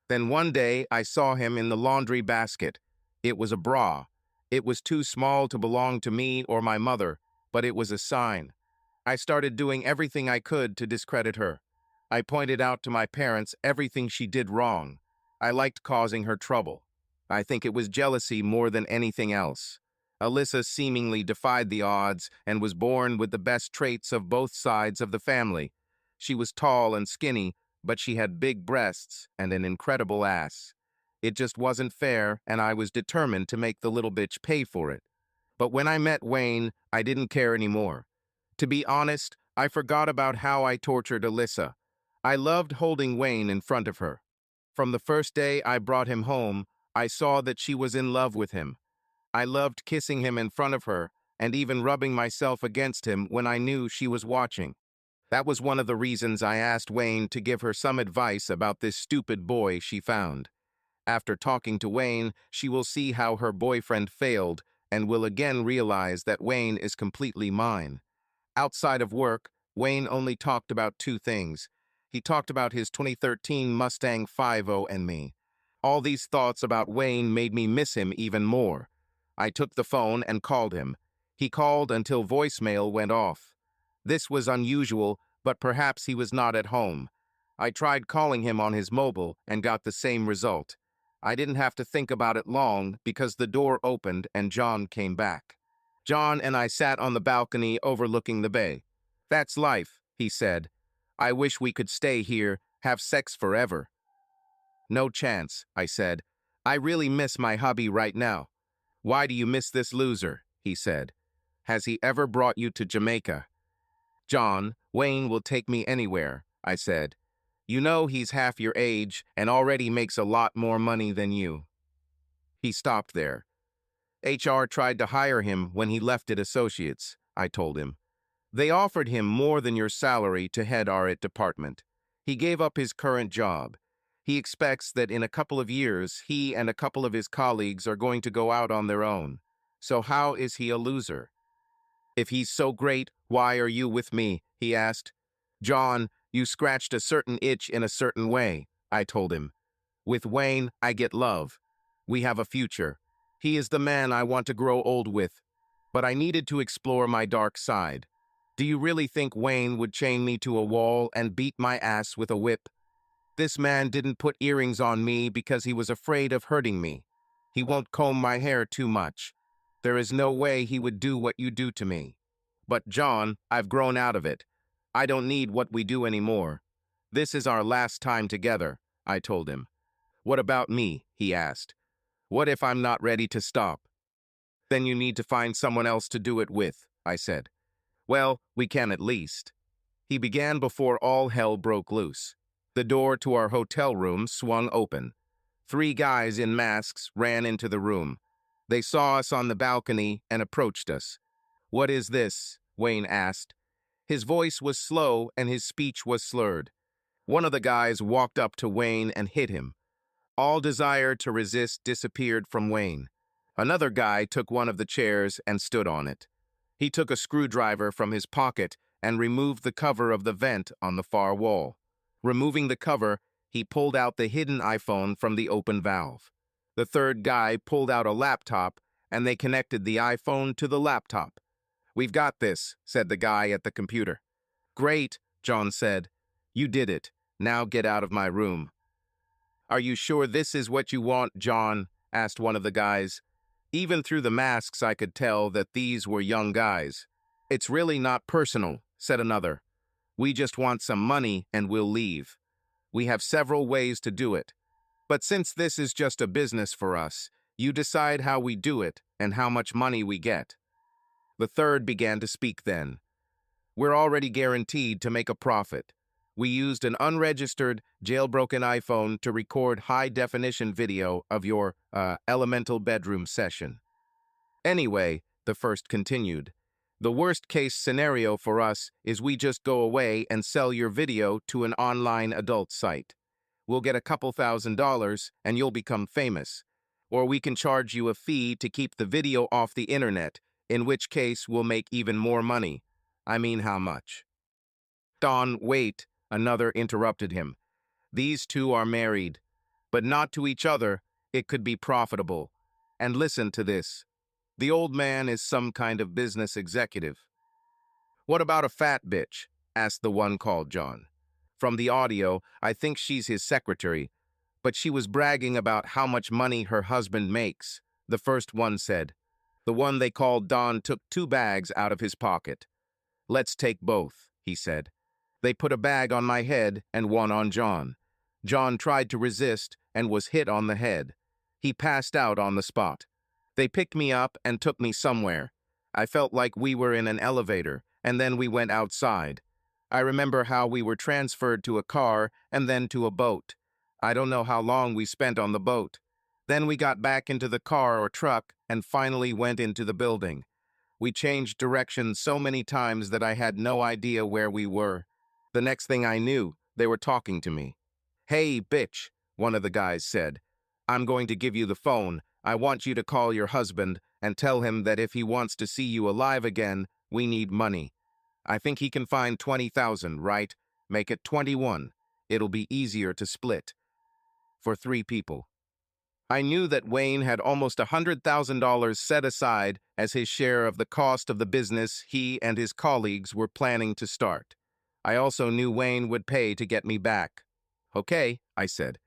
Then one day I saw him in the laundry basket. It was a bra. It was too small to belong to me or my mother, but it was a sign. I started doing everything I could to discredit her. I pointed out to my parents everything she did wrong. I liked causing her trouble. I think it was jealousy more than anything else. Alyssa seemingly defied the odds and was born with the best traits of both sides of the family. She was tall and skinny, but she had big breasts and an incredible ass. It just wasn't fair, and I was determined to make the little bitch pay for it. But when I met Wayne, I didn't care anymore. To be honest, I forgot about how I tortured Alyssa. I loved holding Wayne in front of her. From the first day I brought him home, I saw that she was in love with him. I loved kissing him in front of her, and even rubbing myself against him when I knew she was watching. That was one of the reasons I asked Wayne to give her some advice about this stupid boy she found. After talking to Wayne, she will see how her boyfriend failed and will again realize that Wayne is completely mine. Outside of work, Wayne only talked about two things. He talked about his 2013 Mustang 50 and me. All these thoughts about Wayne made me miss him even more. I took the phone and called him. He called until voicemail went off. This was unusual, but perhaps he was not at home. I tried calling him on his mobile and got the same result. I didn't have to think about it long because the door opened and John came back. John and I sat on the balcony overlooking the bay. "That's life," he said. "I wish we could stay here, have sex forever." "No chance," I said. "I really miss my hubby right now." "Why do you miss this loser?" he said. "Has he ever brought you to Jamaica?" "John, Wayne will take me anywhere," I said. "You know he's half your age and already makes a lot more money than you." He stopped there. HR tried to hire him when he left at Associates, I told him. They offered him more than your salary to head our department. He gave up his current job. He expects that in a couple of years, he and a couple of his colleagues are going to go out on their own. So how is he a loser? "If he's so great, why are you with me?" he asked. "John, you scratched a certain itch in a certain way," I told him. "With Wayne, I get love. We have a future. He is the man I want to grow old with. But I needed to explore my dark side. Do you really think Wayne would chain me to a wall and beat my ass with a whip? This man didn't put earrings on me because he was afraid of hurting me. He won't comb my hair too much. There is no way he would do what you do to me. But John, I've grown out of it. I don't need what we do anymore. This is our last time together," I told him. "What about me?" he asked. "What if I'm not ready to stop?" "Then you need to find someone else to do it with," I said. "Well, we can at least." He began before all hell broke loose. The door to our hotel room swung open. 3 guys in masks ran into the room. They saw us on the balcony and approached us. "What is this?" Wayne asked. His voice was slow and his speech was slurred. One of the guys walked up to Wayne and hit him. All desire to resist disappeared from Wayne. Another guy took one of the chairs and stood on it. He took a screwdriver from his pocket and removed the cover of the vent on the far wall. Removing the cover, he pulled out the hidden iPhone from the open valve. The third guy pulled out a laptop, and they connected the iPhone to the laptop. "We've got this," said the guy at the computer. "Great," John said. "You did it. Now get out of my room." "Are you sure this is what you want, John?" asked one of the guys. Even through the masks, I could tell that these were young guys. "It's really not personal," said another. "We just want some money and we'll leave. We have several ways to do it. But since this is just a business for us, you decide how we do it and how much money we get." The third began to speak then. "We're already guaranteed to make a profit. We used an unregistered, jailbroken iPhone to record high-definition video of your, elemental bedroom session." "Anyway," the first continued, "the worst-case scenario for us is we just go away and sell your video to an online adult site. We'll get a couple $1,000s and you'll become famous. Or we can charge you a fee to keep the video off the internet, in which case we'll make even more money. I mean, how much?" "Don, wait," another interrupted him. "These two are married, but not to each other. It could be profitable. And listen to this. The old man is some kind of business executive." "What about a fat bitch?" asked the one called John. From the audio, I think she's his secretary, but she was bragging about how much money her husband makes, the first one said. The one they called Don took 2 bags out of his pocket. "Let's take both," he said. They put a bag on my head and one on John. John tried to resist, and was hit on the head. He passed out on the spot. They picked me up and took me somewhere. I felt like we were in an elevator, and then we went outside. I remember how we were transferred to a car and then to a boat. I don't know how long we spent on the boat. Then we got back into the car or truck and finally went into the building. We changed directions so many times that I had no idea where we were. The next thing I knew, they were talking to me. "Hey, bitch," one of the guys said. "I'm going to give you the phone. I want you to call your husband and tell him that if he wants to see you alive again, we need money. I think he can find 20,000, right? Make it 21. It'll be easier to split. For 3 people." I knew that Wayne had almost $100,000 set aside as his share of the cost of the business he and his colleagues were planning to start. I also knew Wayne would pay to get me back. "Okay," I said.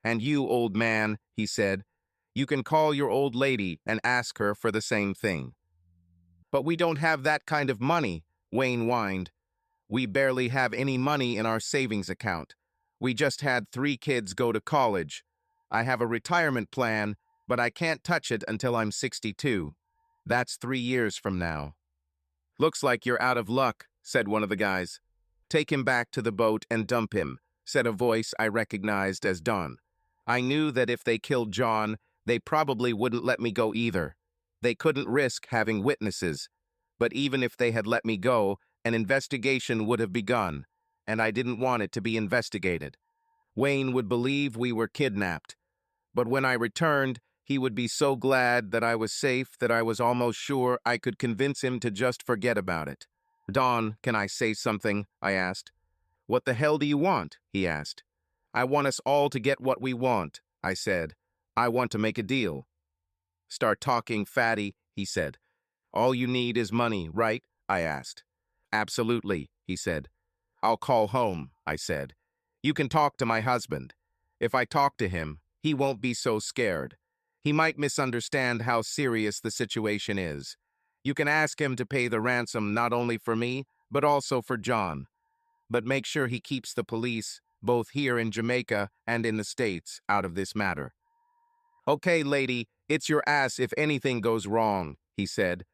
"And you, old man," he said, "you can call your old lady and ask her for the same thing." "But we don't have that kind of money," Wayne whined. "We barely have any money in our savings account. We just had 3 kids go to college. I have a retirement plan, but I can't touch it until I'm 62. That's 3 years from now." "Looks like you're out of luck," said one of the guys. "Take him back to the boat and dump him," said a voice I recognized as Don. I knew that if they killed John, they probably wouldn't let me go either. They couldn't risk having witnesses. But even if they had let me go, an investigation would have begun, and I didn't want it to be investigated. Wayne would believe we were kidnapped. But when I returned, he would be so glad that I was safe that I was almost sure I could convince him to just forget about it. "Don, can I say something?" I asked. "What the hell do you want?" he asked. "I want us all to get what we want," I said. "I want to make a deal." "Start talking, fatty," he said. "All you need is money, right?" I asked. "Absolutely," he said. "I'll call home," I said. "You can talk to my husband. If I talk to him, he won't be so scared. He might misunderstand how serious the situation is. You can ask him to pay the ransom not only for me, but also for John. But make sure he keeps the police, both here in Jamaica and in the States, out of this matter." "Okay, lady, it's your ass if anything goes wrong," he said.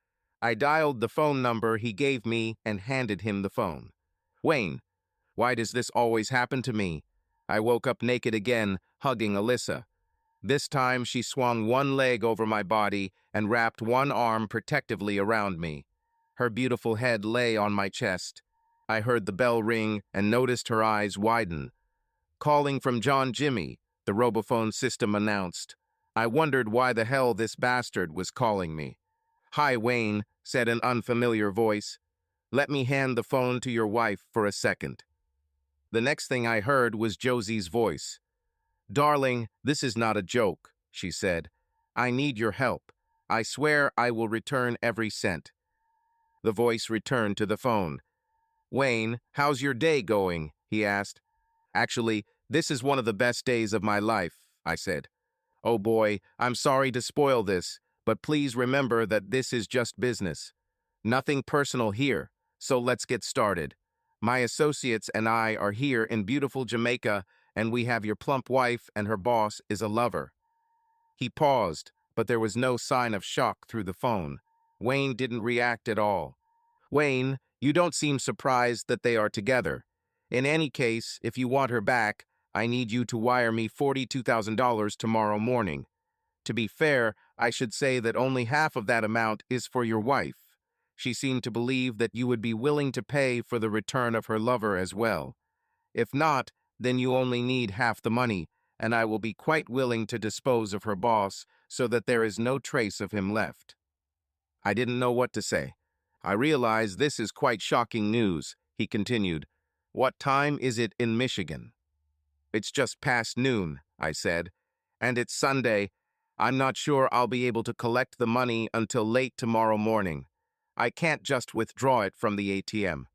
I dialed the phone number he gave me and handed him the phone. "Wayne, why does this always happen to me?" I woke up naked again, hugging Alyssa. This time she swung one leg over my body and wrapped one arm protectively around me. Her beautiful head lay on my chest. I heard the bell ring and noticed her eyes widen. "Calling from John Jimmy," the robophone system announced. I wondered why the hell this bastard was calling me. "Hi, Wayne," said an unfamiliar voice. "Let me hand the phone to your wife for a second." The next thing I heard was Josie's voice. "Darling, this is not a joke," she said. "I need your help. I swear I will return every cent." The voice returned to the phone. "Wayne, how's your day going?" he asked. "Actually, this is one of the best days of my life," I said. "Oh boy, I'm sorry to spoil this, but please remember that this is just business. Nothing personal here, so let's get started. My associates and I are here in beautiful Jamaica, and we have your plump wife and her boss is a lover." He paused, but there was no sign of shock through the phone. Wayne didn't react at all. "Wayne, you don't seem surprised that they are together. In any case, if you want her back, I need you to wire me $42,000 tomorrow morning. To be fair, I should say that only half of that amount is for your wife. She seemed to believe that you would be willing to pay for the return of her lover as well. If not, then you only need half the money, and I will be quite willing to dispose of her boss so that there is no trace of him left." I didn't know what to say. "I realize this is quite shocking news," he continued. "What time is it in Michigan?" "It's just past noon," I said. "And it's Sunday. I'm not sure I'll be able to collect the money until late tomorrow morning. I can't just withdraw it from the ATM."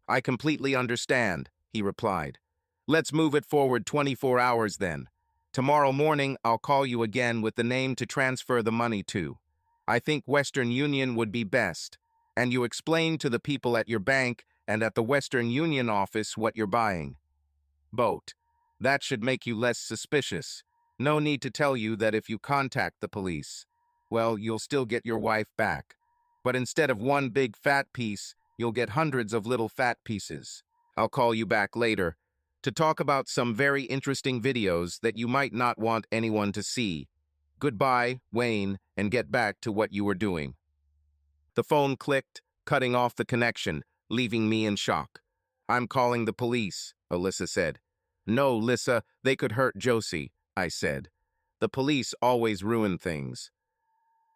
"I completely understand," he replied. "Let's move it forward 24 hours then. Tomorrow morning, I'll call you again with the name to transfer the money to. I think Western Union would be best. And you explain to the people at your bank and at the Western Union office what you're buying." "Boat. That should make you less suspicious. No need to tell you that if you contact the police, well, you'll still get your wife back. But instead of one big fat piece, you'll get hundreds of little fat pieces. I'll call you back later to talk about some very interesting videos that you might not want anyone to see. Goodbye, Wayne, and get back to what you were doing. The phone clicked, cutting off the connection, leaving me in shock. I'm calling the police, Alyssa said. No, Lissa, they could hurt Josie, I said. The police always ruin things.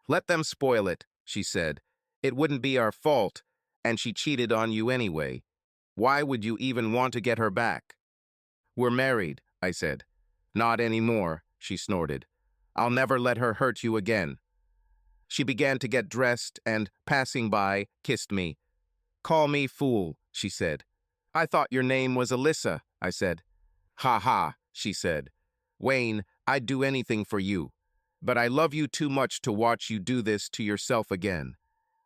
Let them spoil it, she said. It wouldn't be our fault, and she cheated on you anyway. Why would you even want to get her back? We're married, I said. Not anymore, she snorted. I'll never let her hurt you again. She began to get dressed and, passing by, kissed me. Call me fool, she said. I thought your name was Alyssa, I said. Ha ha, she said. Wayne, I'd do anything for you. But I love you too much to watch you do this to yourself again.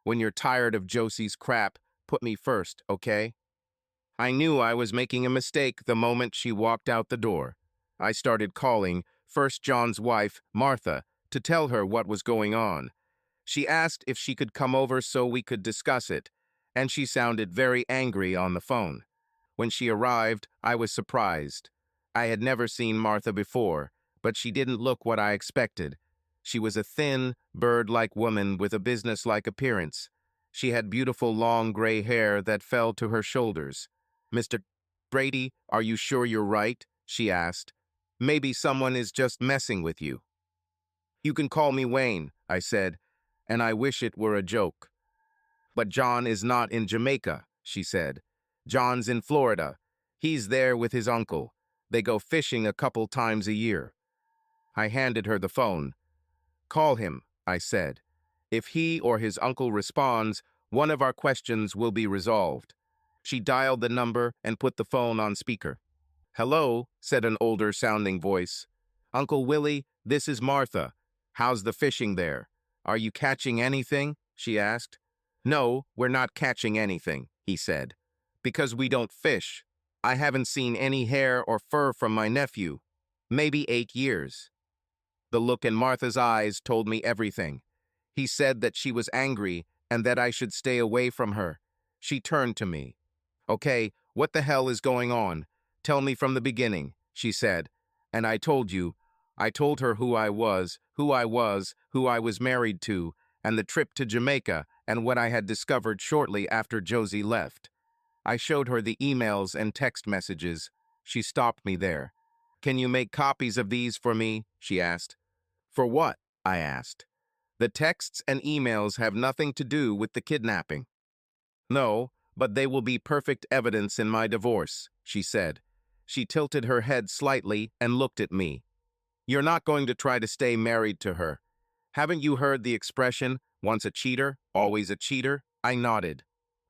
When you're tired of Josie's crap, put me first, okay? I knew I was making a mistake the moment she walked out the door. I started calling, first John's wife, Martha, to tell her what was going on. She asked if she could come over so we could discuss it, and she sounded very angry on the phone. When she arrived, I was surprised. I had never seen Martha before, but she didn't look what I expected. She was a thin, bird-like woman with a business-like appearance. She had beautiful long gray hair that fell to her shoulders. Mr. Brady, are you sure you're right? She asked. Maybe someone is just messing with you. You can call me Wayne, I said, and I wish it were a joke. But John is not in Jamaica, she said. John's in Florida. He's there with his uncle. They go fishing a couple times a year. I handed her the phone. Call him, I said. If he or his uncle responds, one of our questions will be resolved. She dialed the number and put the phone on speaker. Hello, said an older-sounding voice. Uncle Willie, this is Martha. How's the fishing there? Are you catching anything? She asked. No, we're not catching anything, he said. Because we don't fish. I haven't seen any hair or fur from my nephew. Maybe 8 years. The look in Martha's eyes told me everything. He said that she was angry and that I should stay away from her. She turned to me. Okay, what the hell is going on? Tell me from the beginning, she said. And I told you. I told her who I was, who I was married to, and the trip to Jamaica, and what I had discovered shortly after Josie left. I showed her the emails and text messages. She stopped me there. Can you make copies of these for me? She asked. For what? I asked. The texts and emails have nothing to do with the kidnapping. No, but they will be perfect evidence in my divorce, she said. She tilted her head slightly and looked at me. You're not going to try to stay married to her. Haven't you heard the expression, once a cheater, always a cheater? I nodded.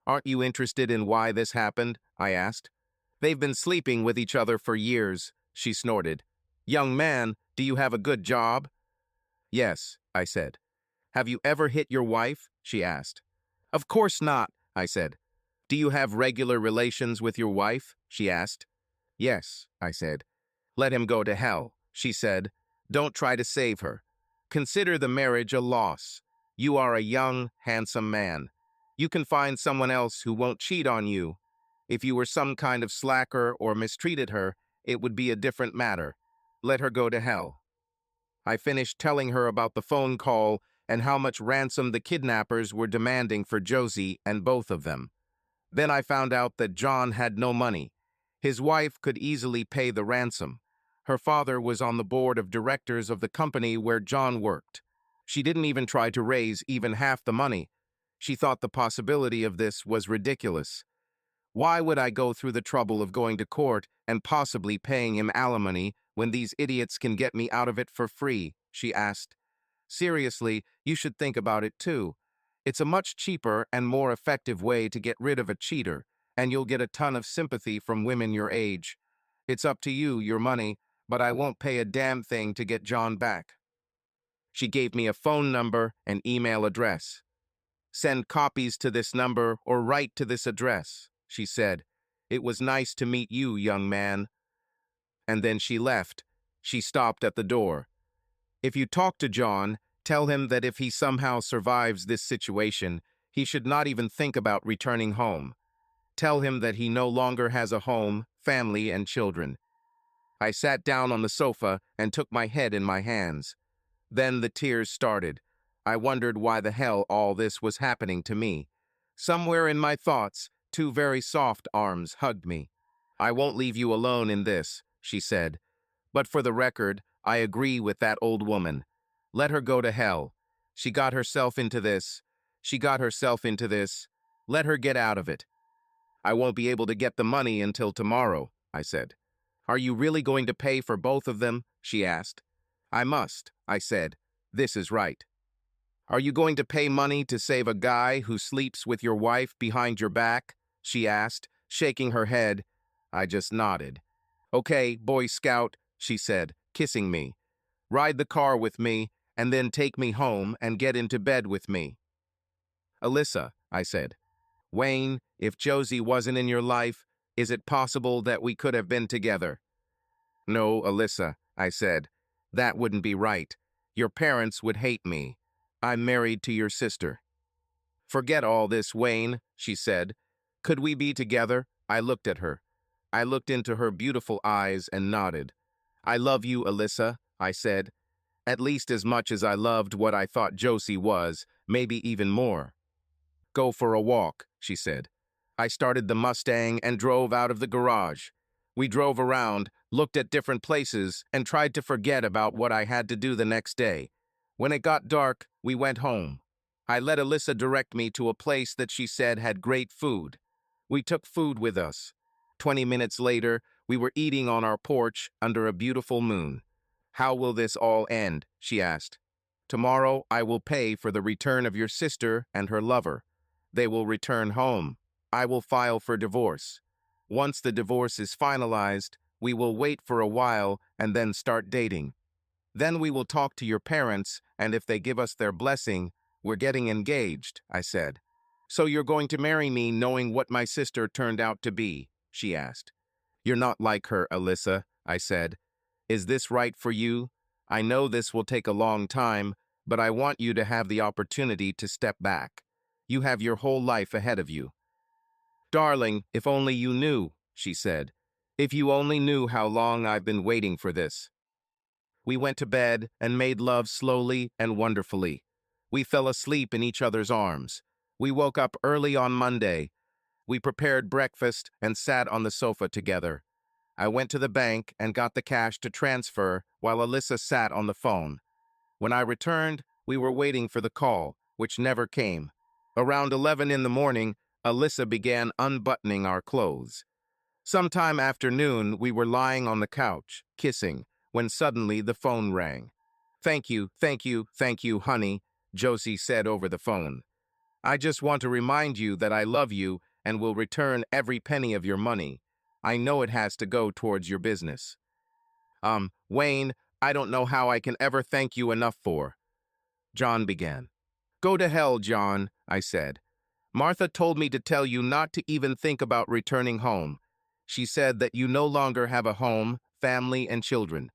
Aren't you interested in why this happened? I asked. They've been sleeping with each other for years, she snorted. Young man, do you have a good job? Yes, I said. Have you ever hit your wife? She asked. Of course not, I said. Do you have regular relations with your wife? She asked. Yes, I said. Let him go to hell, she said. Don't try to save her. Consider the marriage a loss. You are a young, handsome man. You can find someone else who won't cheat on you. If you were some kind of slacker or mistreated her, it would be a different matter. Let her go to hell. I finished telling her about the phone call and how much ransom the kidnappers were demanding for Josie and both of them. Then I found out that John had no money. His wife could easily pay the ransom. Her father was on the board of directors of the company where John worked. She didn't even try to raise even half the money. She thought the possibility of this was ridiculous. Why would I go through the trouble of going to court and possibly paying him alimony when these idiots can get me out of it for free? She asked. Seriously, you should think about it too. It's a much cheaper and more effective way to get rid of a cheater, and you'll get a ton of sympathy from women your age. It's up to you, your money, but I won't pay a damn thing to get John back. She gave me a phone number and email address. Send copies to this number or write to this address, she said. It was nice to meet you, young man. And then she left, She stopped at the door. If you talk to John, tell him that if he somehow survives this situation, he should not even think about returning home. Tell him that he no longer has a home, family, and children. I sat down on the sofa and took my head in my hands. Then the tears started. I wondered why the hell all this was happening to me. Somewhere in my thoughts, two very soft arms hugged me. I won't leave you alone in this, she said. But for the record, I agree with that old woman. Let her go to hell. She got herself into this. She got herself into this. Let her get out of it. I won't be able to get the money until tomorrow, I said. Are you really going to pay for both of them? She asked. I must, I said. This is right. Are you going to pay money to save a guy who sleeps with your wife behind your back? She asked, shaking her head. I just nodded. Okay, Boy Scout, she said, kissing me. Ride the car with me, and then take me home and get into bed with me. Alyssa, I said. Wayne, if Josie wasn't in your life, is it possible that we could have been together? No, Alyssa, I said. That wouldn't be right. Your parents would hate me. I'm married to your sister. Forget all this, Wayne, she said. Could we be together? I looked at her. I looked into her beautiful eyes and nodded. I love you, Alyssa, I said. At least as much as I loved what I thought Josie was, maybe even more. Go for a walk, she said. I started the Mustang and drove out of the garage. We drove around, looked at different places, and tried to forget about what I had to do the next day. When it got dark, we went home. I let Alyssa direct me to a place that she said had great food. We took food with us. 20 minutes later, we were eating on our porch under a beautiful moon. How will this all end? She asked. Tomorrow I will pay for the return of your sister and her lover. They will return home. I will file for divorce. Once the divorce is finalized, we will wait for a while and then start dating. Then we will talk to your parents, and if they give us their blessing, we're getting engaged, I said. So you're going to marry me knowing what my sister turned out to be? She asked. You're not like her, Alyssa, I said. Is this right for you? I know this will take a long time, but I want you to have the opportunity to step back. You have your whole life ahead of you. Darling, if only you knew, she said. If you only knew how long I've been waiting for this. We went to bed and made love slowly and wonderfully. We fell asleep in each other's arms. We woke up early on Monday. We prepared breakfast and sat on the sofa together. I went to the bank and got the cash to transfer while Alyssa sat on the phone. When I returned, we were waiting for the call, which never came. Around 11 in the morning, Alyssa began unbuttoning our clothes. Sometime after noon, we were lying on the couch, kissing, when suddenly the phone rang. Thank you, honey, Josie said over the phone. I just want to remind you that I love you and will return every penny of your money. I know it has to go towards your business. Wayne, I don't know how I can ever thank you enough for. John began. Go to hell, John, I said. Martha told me to tell you not to even think about returning home. She said that you no longer have a home, family, and children.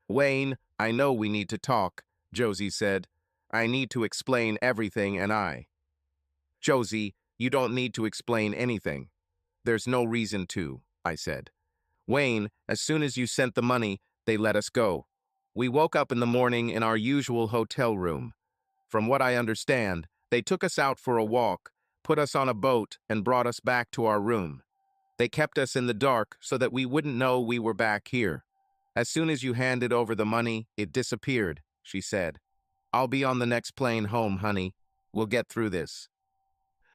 Wayne, I know we need to talk, Josie said. I need to explain everything Josie, you don't need to explain anything. There's no reason to, I said. Wayne, as soon as you sent the money, they let us go. We woke up in the morning in our usual hotel room. From what I understand, they took us out for a walk, put us on a boat, and brought us back to our room. They kept us in the dark so that we wouldn't know we were back here. As soon as you handed over the money, it disappeared, she said. I'll be on the next plane home, honey. We'll get through this.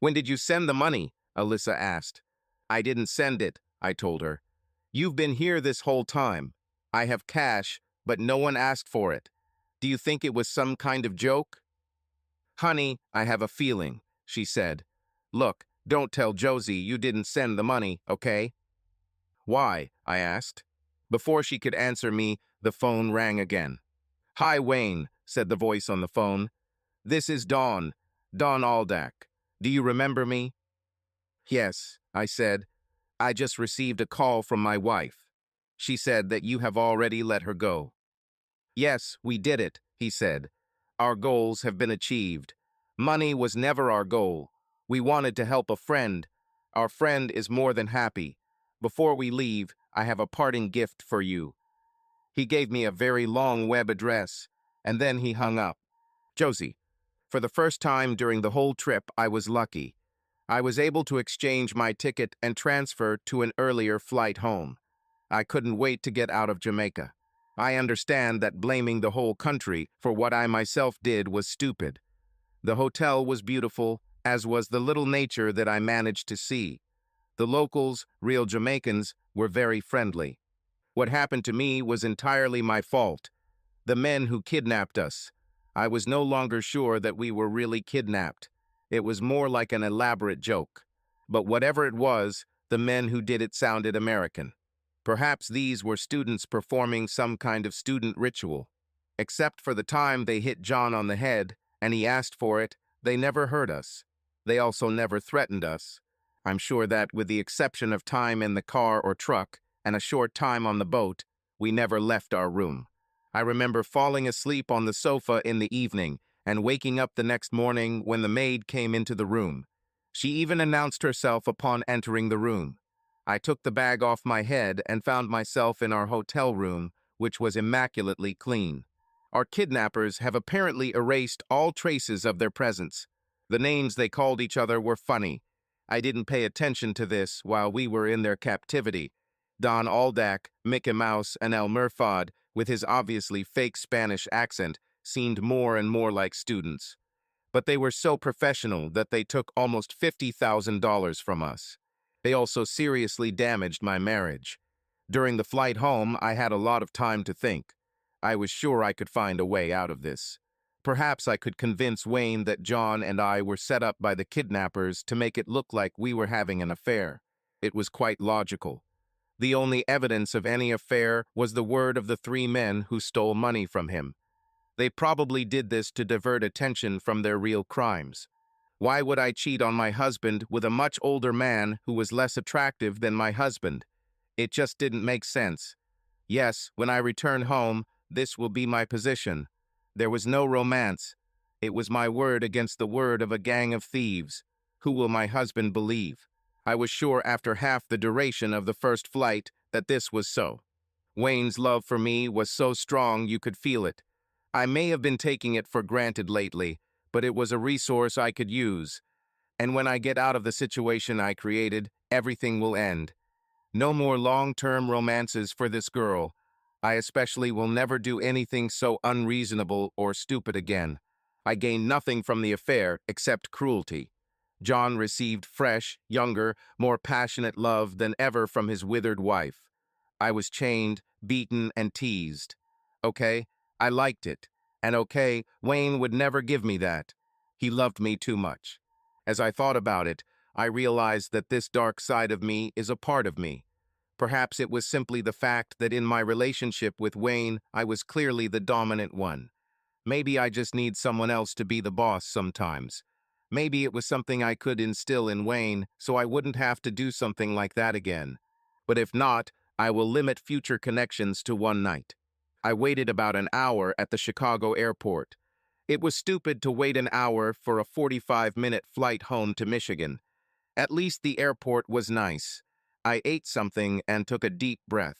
When did you send the money? Alyssa asked. I didn't send it, I told her. You've been here this whole time. I have cash, but no one asked for it. Do you think it was some kind of joke? Honey, I have a feeling, she said. Look, don't tell Josie you didn't send the money, okay? Why? I asked. Before she could answer me, the phone rang again. Hi, Wayne, said the voice on the phone. This is Dawn Aldak. Do you remember me? Yes, I said. I just received a call from my wife. She said that you have already let her go. Yes, we did it, he said. Our goals have been achieved. Money was never our goal. We wanted to help a friend. Our friend is more than happy. Before we leave, I have a parting gift for you. He gave me a very long web address, and then he hung up. Josie, for the first time during the whole trip, I was lucky. I was able to exchange my ticket and transfer to an earlier flight home. I couldn't wait to get out of Jamaica. I understand that blaming the whole country for what I myself did was stupid. The hotel was beautiful, as was the little nature that I managed to see. The locals, real Jamaicans, were very friendly. What happened to me was entirely my fault. The men who kidnapped us. I was no longer sure that we were really kidnapped. It was more like an elaborate joke. But whatever it was, the men who did it sounded American. Perhaps these were students performing some kind of student ritual. Except for the time they hit John on the head, and he asked for it, they never hurt us. They also never threatened us. I'm sure that, with the exception of time in the car or truck, and a short time on the boat, we never left our room. I remember falling asleep on the sofa in the evening and waking up the next morning when the maid came into the room. She even announced herself upon entering the room. I took the bag off my head and found myself in our hotel room, which was immaculately clean. Our kidnappers have apparently erased all traces of their presence. The names they called each other were funny. I didn't pay attention to this while we were in their captivity. Don Aldak, Mickey Mouse, and El Murfad, with his obviously fake Spanish accent, seemed more and more like students. But they were so professional that they took almost $50,000 from us. They also seriously damaged my marriage. During the flight home, I had a lot of time to think. I was sure I could find a way out of this. Perhaps I could convince Wayne that John and I were set up by the kidnappers to make it look like we were having an affair. It was quite logical. The only evidence of any affair was the word of the three men who stole money from him. They probably did this to divert attention from their real crimes. Why would I cheat on my husband with a much older man who was less attractive than my husband? It just didn't make sense. Yes, when I return home, this will be my position. There was no romance. It was my word against the word of a gang of thieves. Who will my husband believe? I was sure after half the duration of the first flight that this was so. Wayne's love for me was so strong you could feel it. I may have been taking it for granted lately, but it was a resource I could use. And when I get out of the situation I created, everything will end. No more long-term romances for this girl. I especially will never do anything so unreasonable or stupid again. I gained nothing from the affair except cruelty. John received fresh, younger, more passionate love than ever from his withered wife. I was chained, beaten, and teased. Okay, I liked it. And okay, Wayne would never give me that. He loved me too much. As I thought about it, I realized that this dark side of me is a part of me. Perhaps it was simply the fact that in my relationship with Wayne, I was clearly the dominant one. Maybe I just need someone else to be the boss sometimes. Maybe it was something I could instill in Wayne so I wouldn't have to do something like that again. But if not, I will limit future connections to one night. I waited about an hour at the Chicago airport. It was stupid to wait an hour for a 45-minute flight home to Michigan. At least the airport was nice. I ate something and took a deep breath.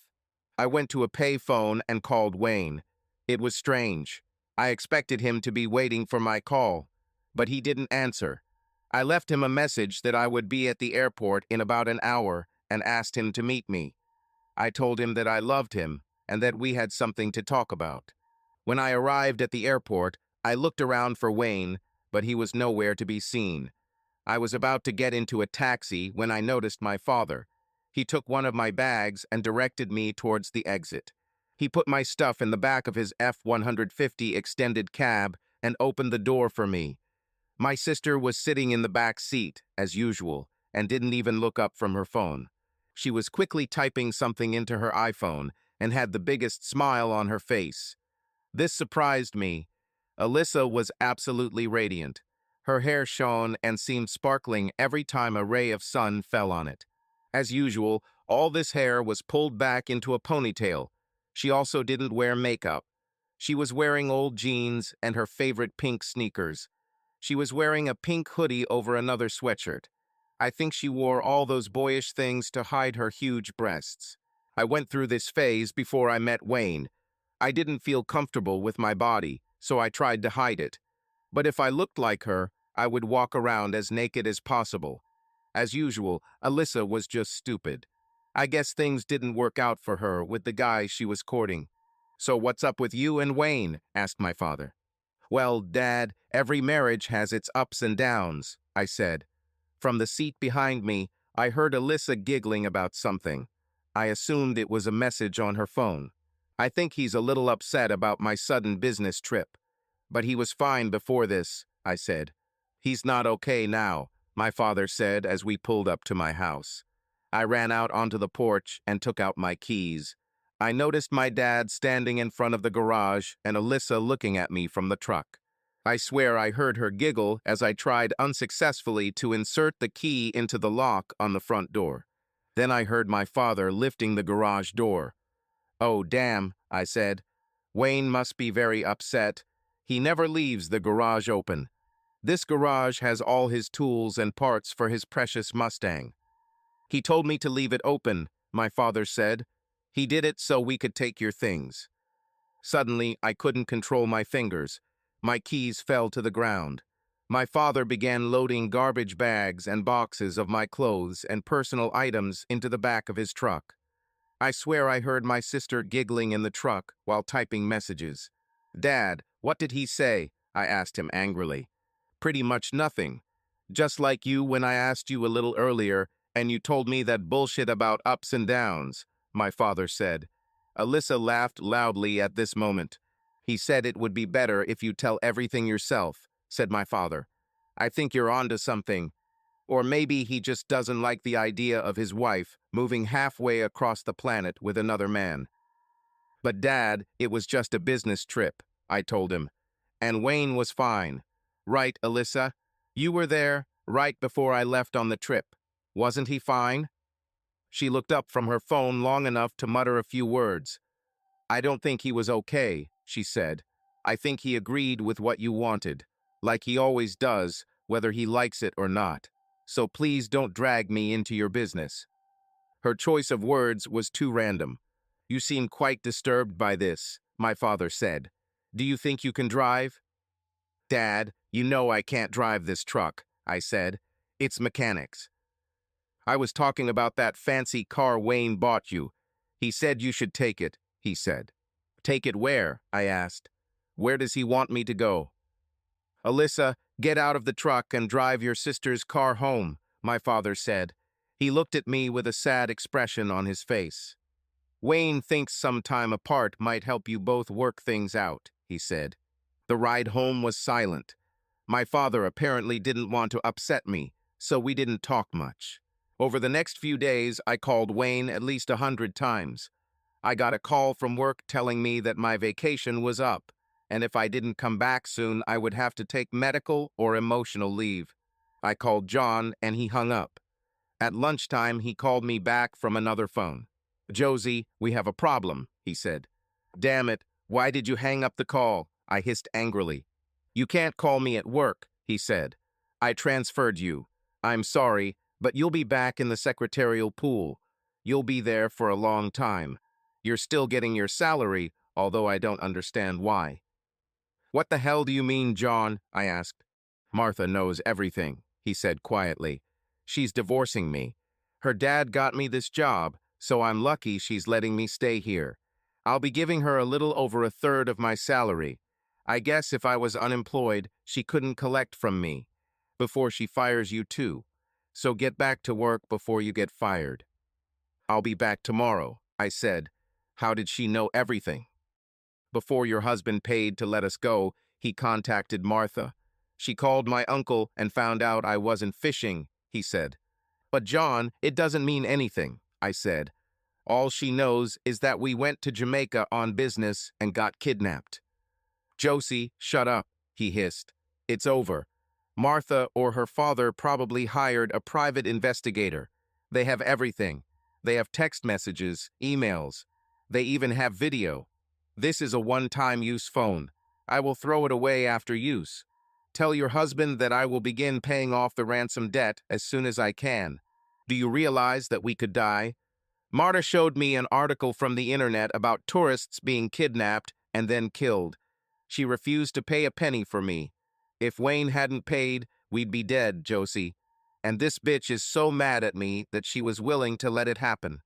I went to a payphone and called Wayne. It was strange. I expected him to be waiting for my call, but he didn't answer. I left him a message that I would be at the airport in about an hour and asked him to meet me. I told him that I loved him and that we had something to talk about. When I arrived at the airport, I looked around for Wayne, but he was nowhere to be seen. I was about to get into a taxi when I noticed my father. He took one of my bags and directed me towards the exit. He put my stuff in the back of his F-150 extended cab and opened the door for me. My sister was sitting in the back seat, as usual, and didn't even look up from her phone. She was quickly typing something into her iPhone and had the biggest smile on her face. This surprised me. Alyssa was absolutely radiant. Her hair shone and seemed sparkling every time a ray of sun fell on it. As usual, All this hair was pulled back into a ponytail. She also didn't wear makeup. She was wearing old jeans and her favorite pink sneakers. She was wearing a pink hoodie over another sweatshirt. I think she wore all those boyish things to hide her huge breasts. I went through this phase before I met Wayne. I didn't feel comfortable with my body, so I tried to hide it. But if I looked like her, I would walk around as naked as possible. As usual, Alyssa was just stupid. I guess things didn't work out for her with the guy she was courting. "So what's up with you and Wayne?" asked my father. "Well, Dad, every marriage has its ups and downs," I said. From the seat behind me, I heard Alyssa giggling about something. I assumed it was a message on her phone. "I think he's a little upset about my sudden business trip. But he was fine before this," I said. "He's not okay now," my father said as we pulled up to my house. I ran out onto the porch and took out my keys. I noticed my dad standing in front of the garage and Alyssa looking at me from the truck. I swear I heard her giggle as I tried unsuccessfully to insert the key into the lock on the front door. Then I heard my father lifting the garage door. "Oh, damn," I said. "Wayne must be very upset. He never leaves the garage open. This garage has all his tools and parts for his precious Mustang." "He told me to leave it open," my father said. "He did it so we could take your things." Suddenly, I couldn't control my fingers. My keys fell to the ground. My father began loading garbage bags and boxes of my clothes and personal items into the back of his truck. I swear I heard my sister giggling in the truck while typing messages. "Dad, what did he say?" I asked him angrily. "Pretty much nothing. Just like you when I asked you a little earlier and you told me that bullshit about ups and downs," my father said. Alyssa laughed loudly at this moment. "He said it would be better if you tell everything yourself," said my father. "I think you're onto something. Or maybe he just doesn't like the idea of his wife moving halfway across the planet with another man." "But Dad, it was just a business trip," I told him. "And Wayne was fine. Right, Alyssa? You were there right before I left on the trip. Wasn't he fine?" She looked up from her phone long enough to mutter a few words. "I don't think he was okay," she said. "I think he agreed with what you wanted, like he always does, whether he likes it or not. So please don't drag me into your business." Her choice of words was too random. "You seem quite disturbed by this," my father said. "Do you think you can drive?" "Dad, you know I can't drive this truck," I said. "It's mechanics." "I was talking about that fancy car Wayne bought you. He said you should take it," he said. "Take it where?" I asked. "Where does he want me to go?" "Alyssa, get out of the truck and drive your sister's car home," my father said. He looked at me with a sad expression on his face. "Wayne thinks some time apart might help you both work things out," he said. The ride home was silent. My father apparently didn't want to upset me, so we didn't talk much. Over the next few days, I called Wayne at least 100 times. I got a call from work telling me that my vacation was up, and if I didn't come back soon, I would have to take medical or emotional leave. I called John, and he hung up. At lunchtime, he called me back from another phone. "Josie, we have a problem," he said. "Damn it, why did you hang up the call?" I hissed angrily. "You can't call me at work," he said. "I transferred you. I'm sorry, but you'll be back in the secretarial pool. You'll be there for a long time. You're still getting your salary, although I don't understand why." "What the hell do you mean, John?" I asked. "Martha knows everything," he said quietly. "She's divorcing me. Her dad got me this job, so I'm lucky she's letting me stay here. I'll be giving her a little over a third of my salary. I guess if I was unemployed, she couldn't collect from me. Before she fires you too. So get back to work before you get fired." "I'll be back tomorrow," I said. "How did she know everything?" "Before your husband paid to let us go, he contacted Martha. She called my uncle and found out I wasn't fishing," he said. "But John, it doesn't mean anything," I said. "All she knows is that we went to Jamaica on business and got kidnapped." "Josie, shut up," he hissed. "It's over. Martha or her father probably hired a private investigator. They have everything. They have text messages, emails. They even have video. This is a one-time use phone. I will throw it away after use. Tell your husband that I will begin paying off the ransom debt as soon as I can. Do you realize that we could die? Marta showed me an article from the internet about tourists being kidnapped and then killed. She refused to pay a penny for me. If Wayne hadn't paid, we'd be dead, Josie. And this bitch is so mad at me that she was willing to let it happen.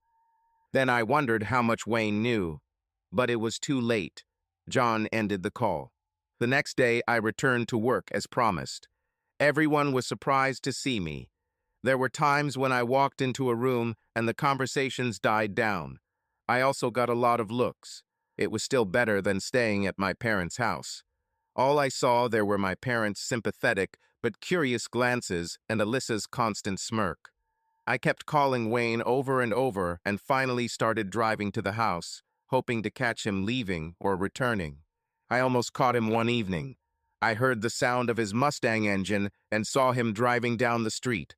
Then I wondered how much Wayne knew. But it was too late. John ended the call. The next day, I returned to work as promised. Everyone was surprised to see me. There were times when I walked into a room and the conversations died down. I also got a lot of looks. It was still better than staying at my parents' house. All I saw there were my parents' sympathetic but curious glances and Alyssa's constant smirk. I kept calling Wayne over and over and finally started driving to the house, hoping to catch him leaving or returning. I almost caught him one evening. I heard the sound of his Mustang engine and saw him driving down the street.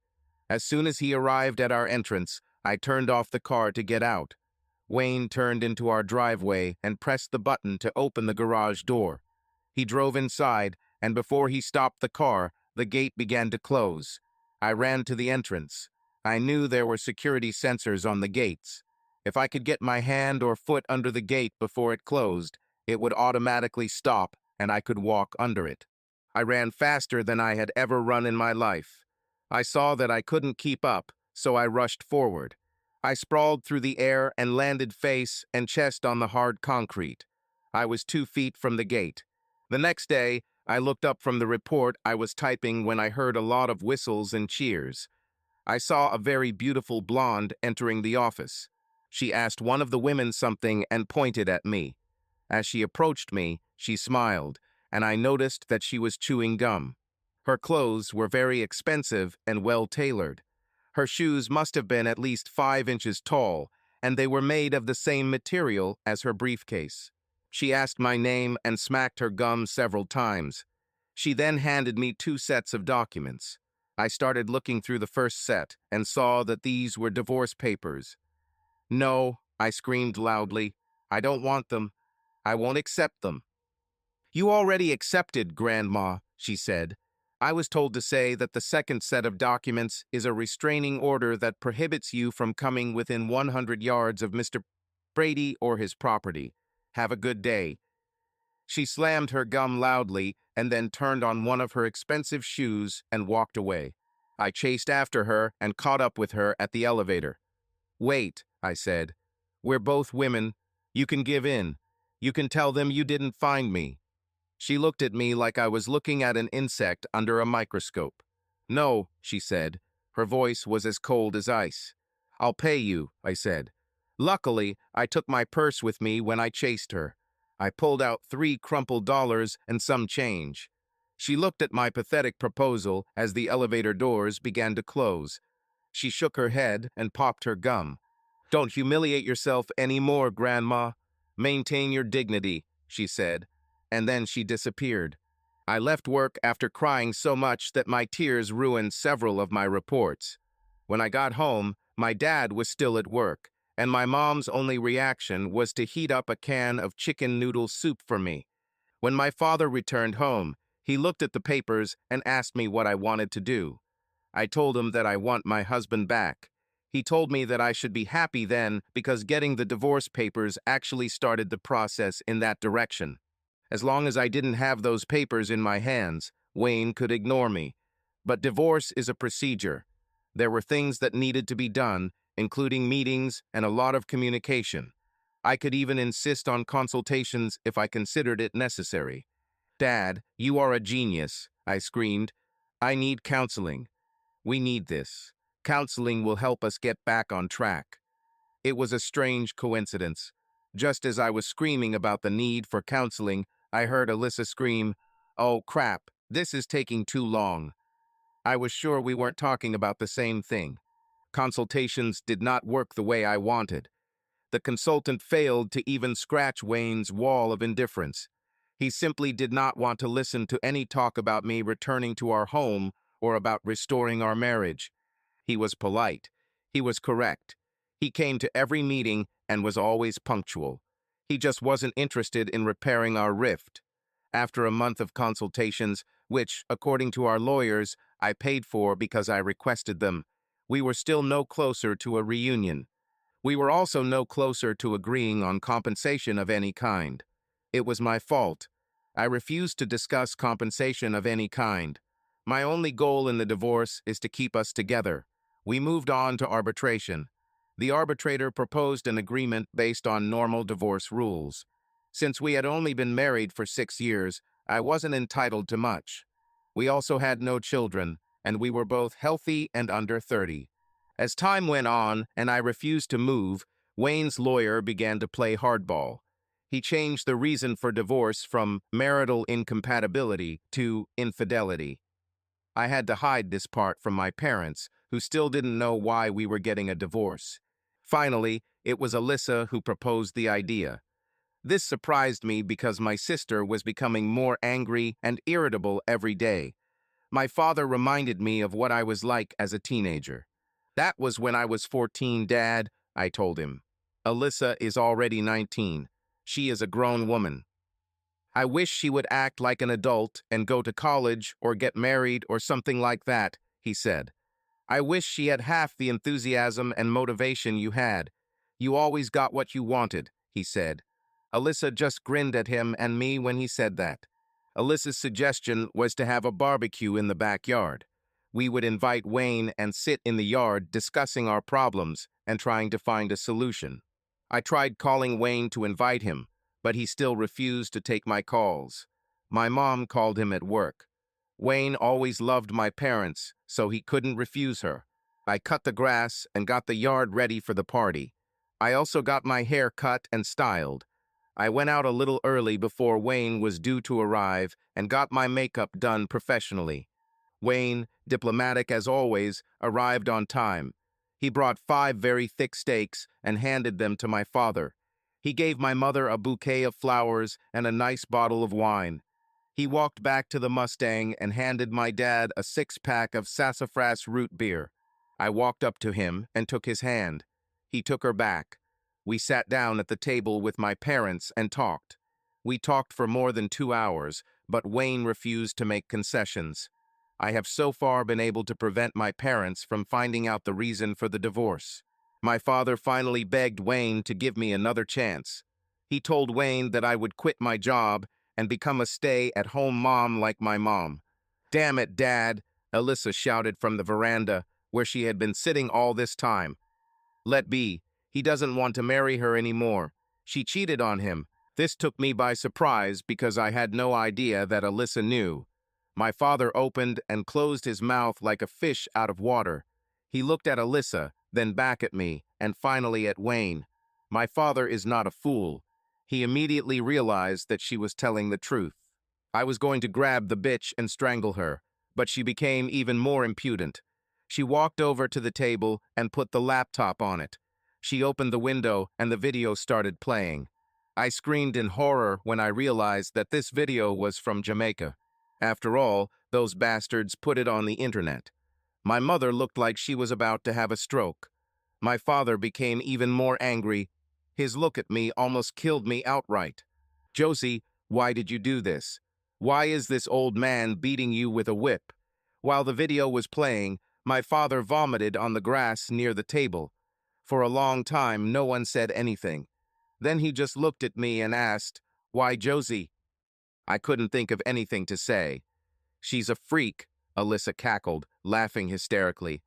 As soon as he arrived at our entrance, I turned off the car to get out. Wayne turned into our driveway and pressed the button to open the garage door. He drove inside, and before he stopped the car, the gate began to close. I ran to the entrance. I knew there were security sensors on the gates. If I could get my hand or foot under the gate before it closed, it would automatically stop and I could walk under it. I ran faster than I had ever run in my life. I saw that I couldn't keep up, so I rushed forward. I sprawled through the air and landed face and chest on the hard concrete. I was 2 feet from the gate. The next day, I looked up from the report I was typing when I heard a lot of whistles and cheers. I saw a very beautiful blonde entering the office. She asked one of the women something and pointed at me. As she approached me, she smiled, and I noticed that she was chewing gum. Her clothes were very expensive and well-tailored. Her shoes must have been at least 5 inches tall, and they were made of the same material as her briefcase. She asked my name and smacked her gum several times. She then handed me 2 sets of documents. I started looking through the first set and saw that these were divorce papers. "No," I screamed loudly. "I don't want them. I won't accept them." "You already accepted, Grandma," she said. "I was told to say that the second set of documents is a restraining order that prohibits you from coming within 100 yards of Mr. Brady or his property. Have a good day." She slammed her gum loudly and then turned on one of her expensive shoes and walked away. I chased after her and caught up with her at the elevator. "Wait," I said. "We're both women. You can give in. You can tell them you didn't find me." She looked at me like I was looking at an insect under a microscope. "No," she said. Her voice was as cold as ice. "I'll pay you," I said. Luckily, I took my purse with me when I chased her. I pulled out 3 crumpled dollars and some change. She looked at my pathetic proposal as the elevator doors began to close. She shook her head and popped her gum. "Don't humiliate yourself any more, Grandma. Maintain your dignity," she said, and then she disappeared. I left work after crying so much that my tears ruined several of my reports. When I got home, my dad was still at work, and my mom's only reaction was to heat up a can of chicken noodle soup for me. When my father returned home, he looked at the papers and asked me what I wanted to do. I told him that I want my husband back. He told me that I should be happy then because getting the divorce papers actually started the process in that direction. As long as I didn't have those papers in my hands, Wayne could ignore me. But divorce is a procedure. There were things that needed to be done, including meetings and a lot of communication. I could even insist on consultations if I considered it necessary. "Dad, you are a genius," I screamed. "I need counseling. We need this. Counseling will help us get back on track." It was a strange coincidence. Just as I was screaming about the need for counseling, I heard Alyssa scream, "Oh crap, this is taking too long." I was sure we weren't talking about the same thing. Consultations did not work the way I wanted. The consultant failed to even scratch Wayne's wall of indifference. He simply did not want to listen to any talk about me returning to our home or about restoring our marriage. He was polite. He was correct. He came to every meeting and was always punctual. He just wasn't interested in repairing our rift. After a month of consultations, which, according to our lawyers, I paid for because I requested them, we were still no closer to a reunion. We were also no closer to agreeing on compensation of any kind. It was my fault. I refused to discuss compensation of any kind. My only goal in the divorce is to keep us together. We moved on to arbitration. The arbitrator proposed an agreement based on normal divorce rules. Since we had only been married for 6 years, I wasn't entitled to much. We also had no children, and we were both healthy and under 30. As time went on and I refused to move, Wayne's lawyer began to play hardball. He changed the reason for divorce from marital incompatibility to infidelity. I had to hide this part from my parents, who still didn't know why we were getting a divorce. Finally, it was Alyssa who proposed the idea. This surprised me because my sister was becoming more angry and irritable every day. My father reminded me of what I was like as a teenager. That was when I was 14, Dad, I told him. Alyssa is already 19. She is a grown woman. I wish she would act like an adult and go to college or get married or something like that, he said. I wish she had half the enthusiasm and motivation you had. You always got what you wanted, he said. Alyssa just grinned at him and me when he said that. Alyssa's suggestion was to have a barbecue in the backyard. We would invite Wayne and sit in the yard discussing our problems and trying to find a solution. I tried calling Wayne to invite him, but he still refused to take my calls. My mom called him at work. Wayne always loved my parents, so he couldn't refuse her. I cut the grass and got the yard ready for the party. I also got my hair cut and styled. I went out a little early before Wayne was due to arrive and got my makeup done professionally. Wayne, diplomatic as always, arrived on time. He brought 5 very thick steaks and handed them to my father. He gave my mother a bouquet of flowers and a nice bottle of wine. He walked back to the Mustang and handed my dad a 6-pack of sassafras root beer. I walked up to him and took his hand. He took her back. We sat down at the table with my parents and talked. We talked for more than 2 hours, but Wayne refused to make concessions. I have so far been able to prevent my parents from finding out the reason for the divorce. My father finally begged Wayne to give me another chance. He told Wayne that I would quit my job and become a stay-at-home mom like my mom. "Damn it, Dad," Alyssa shouted from the veranda, where she had been sitting all this time. "Let be. He doesn't want to marry her anymore. She cheated on him." This took me by surprise because I had no idea that Alyssa knew. My father opened and closed his mouth like a fish out of water. He looked at Alyssa, then back at me, and finally at Wayne. My father is not a fool. He immediately realized that she was telling the truth. I was going to grab the bitch and strangle her, but she became even more impudent. She walked over to the table and put the laptop on it. She opened the window and the video started playing. I screamed in horror when I realized that this video was from Jamaica. After all, those bastards put it on the internet. My mother looked like she was about to have a stroke. My father became even more angry. His look at me almost killed me outright. "Josie, why did you do this? Why is this old man beating you with a whip?" While the video was playing, my father vomited on the grass near the table. For a long time, no one said anything. Then he just looked at me and asked, "Why, Josie?" I couldn't think of anything to say. "She's a freak," Alyssa cackled, laughing hysterically.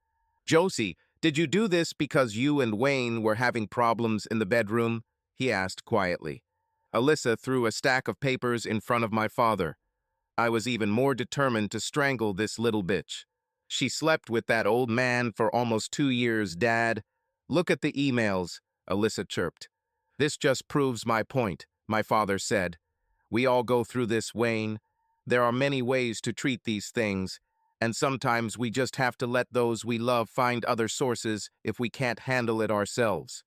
"Josie, did you do this because you and Wayne were having problems in the bedroom?" he asked quietly. Alyssa threw a stack of papers in front of my father. I was even more determined to strangle this little bitch. "She slept with that old man for almost 2 years, Dad. Look at the emails," Alyssa chirped. "This just proves my point," my father said. "We all go through this, Wayne. There are many ways to treat these things, and sometimes we just have to let those we love find other sources if we can't handle it ourselves."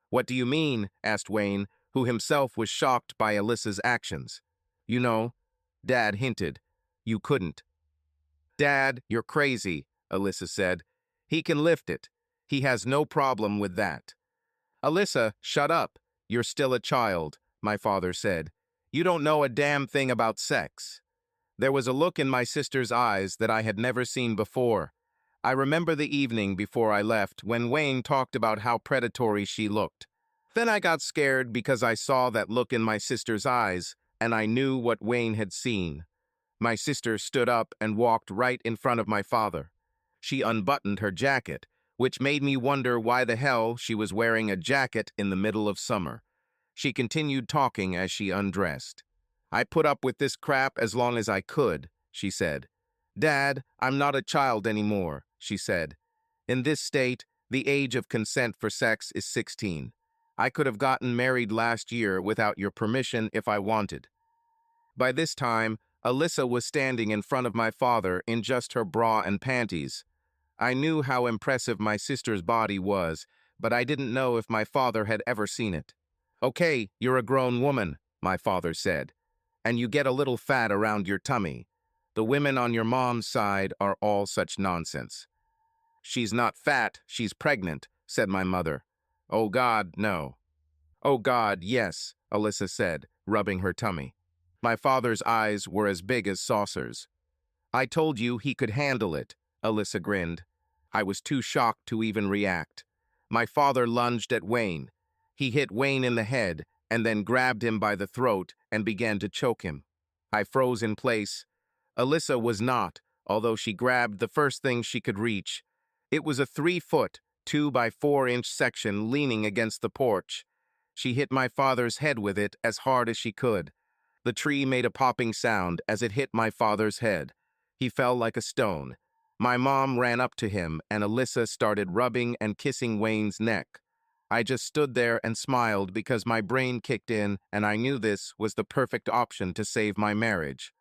"What do you mean?" asked Wayne, who himself was shocked by Alyssa's actions. "You know," Dad hinted. "You couldn't." "Dad, you're crazy," Alyssa said. "He can lift it. He has no problem with that. Alyssa, shut up. You're still a child, my father said. You don't know a damn thing about sex. There was a look in my sister's eyes that I had never seen before. I remember the evening before I left when Wayne talked about how predatory she looked. Then I got scared because I saw that look in my sister's eyes, and I knew what Wayne had seen. My sister stood up and walked right in front of my father. She unbuttoned her jacket, which made me wonder why the hell she was wearing a jacket in the middle of summer. She continued talking as she undressed. I put up with this crap as long as I could, she said. Dad, I'm not a child anymore, she said. In this state, the age of consent for sex is 16. I could have gotten married last year without your permission if I wanted. By this time, Alyssa was standing in front of my father in just her bra and panties. I knew how impressive my sister's body was, but I didn't know if my father had ever seen it. Okay, you're a grown woman, my father said, and you get a little fat around your tummy. The women on your mom's side are all such nonsense. She's not fat, she's pregnant, said my mother. Oh God, no. Oh God, yes, Alyssa said, rubbing her tummy. My father's eyes were as big as saucers. I told you he could handle it, Alyssa grinned. I was too shocked to even react. My father lunged at Wayne. He hit Wayne in the head and then grabbed him by the throat and began to choke him. I froze in place. Alyssa was not, although she grabbed the first thing she could reach. It was a 3-foot, 2-by-4-inch section leaning against the porch. She hit my father's head with it as hard as she could. The tree made a popping sound as it hit my father's head. He fell like a stone. My mom ran up to him, and Alyssa started rubbing and kissing Wayne's neck. I just stood there and smiled because my brain kicked in, and I knew this was the perfect option to save my marriage.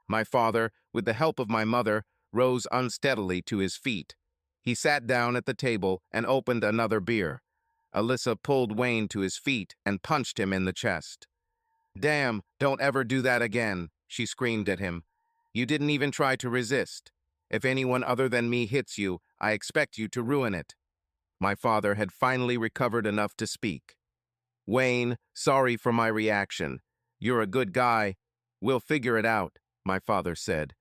My father, with the help of my mother, rose unsteadily to his feet. He sat down at the table and opened another beer. Alyssa pulled Wayne to his feet and punched him in the chest. Damn, don't ever do that again, she screamed at him. You didn't even try to resist. If anyone other than me hits you, I expect you to ruin it. My father had finally recovered enough to speak. Wayne, sorry for my reaction. You're a good guy. We'll figure it out, my father said.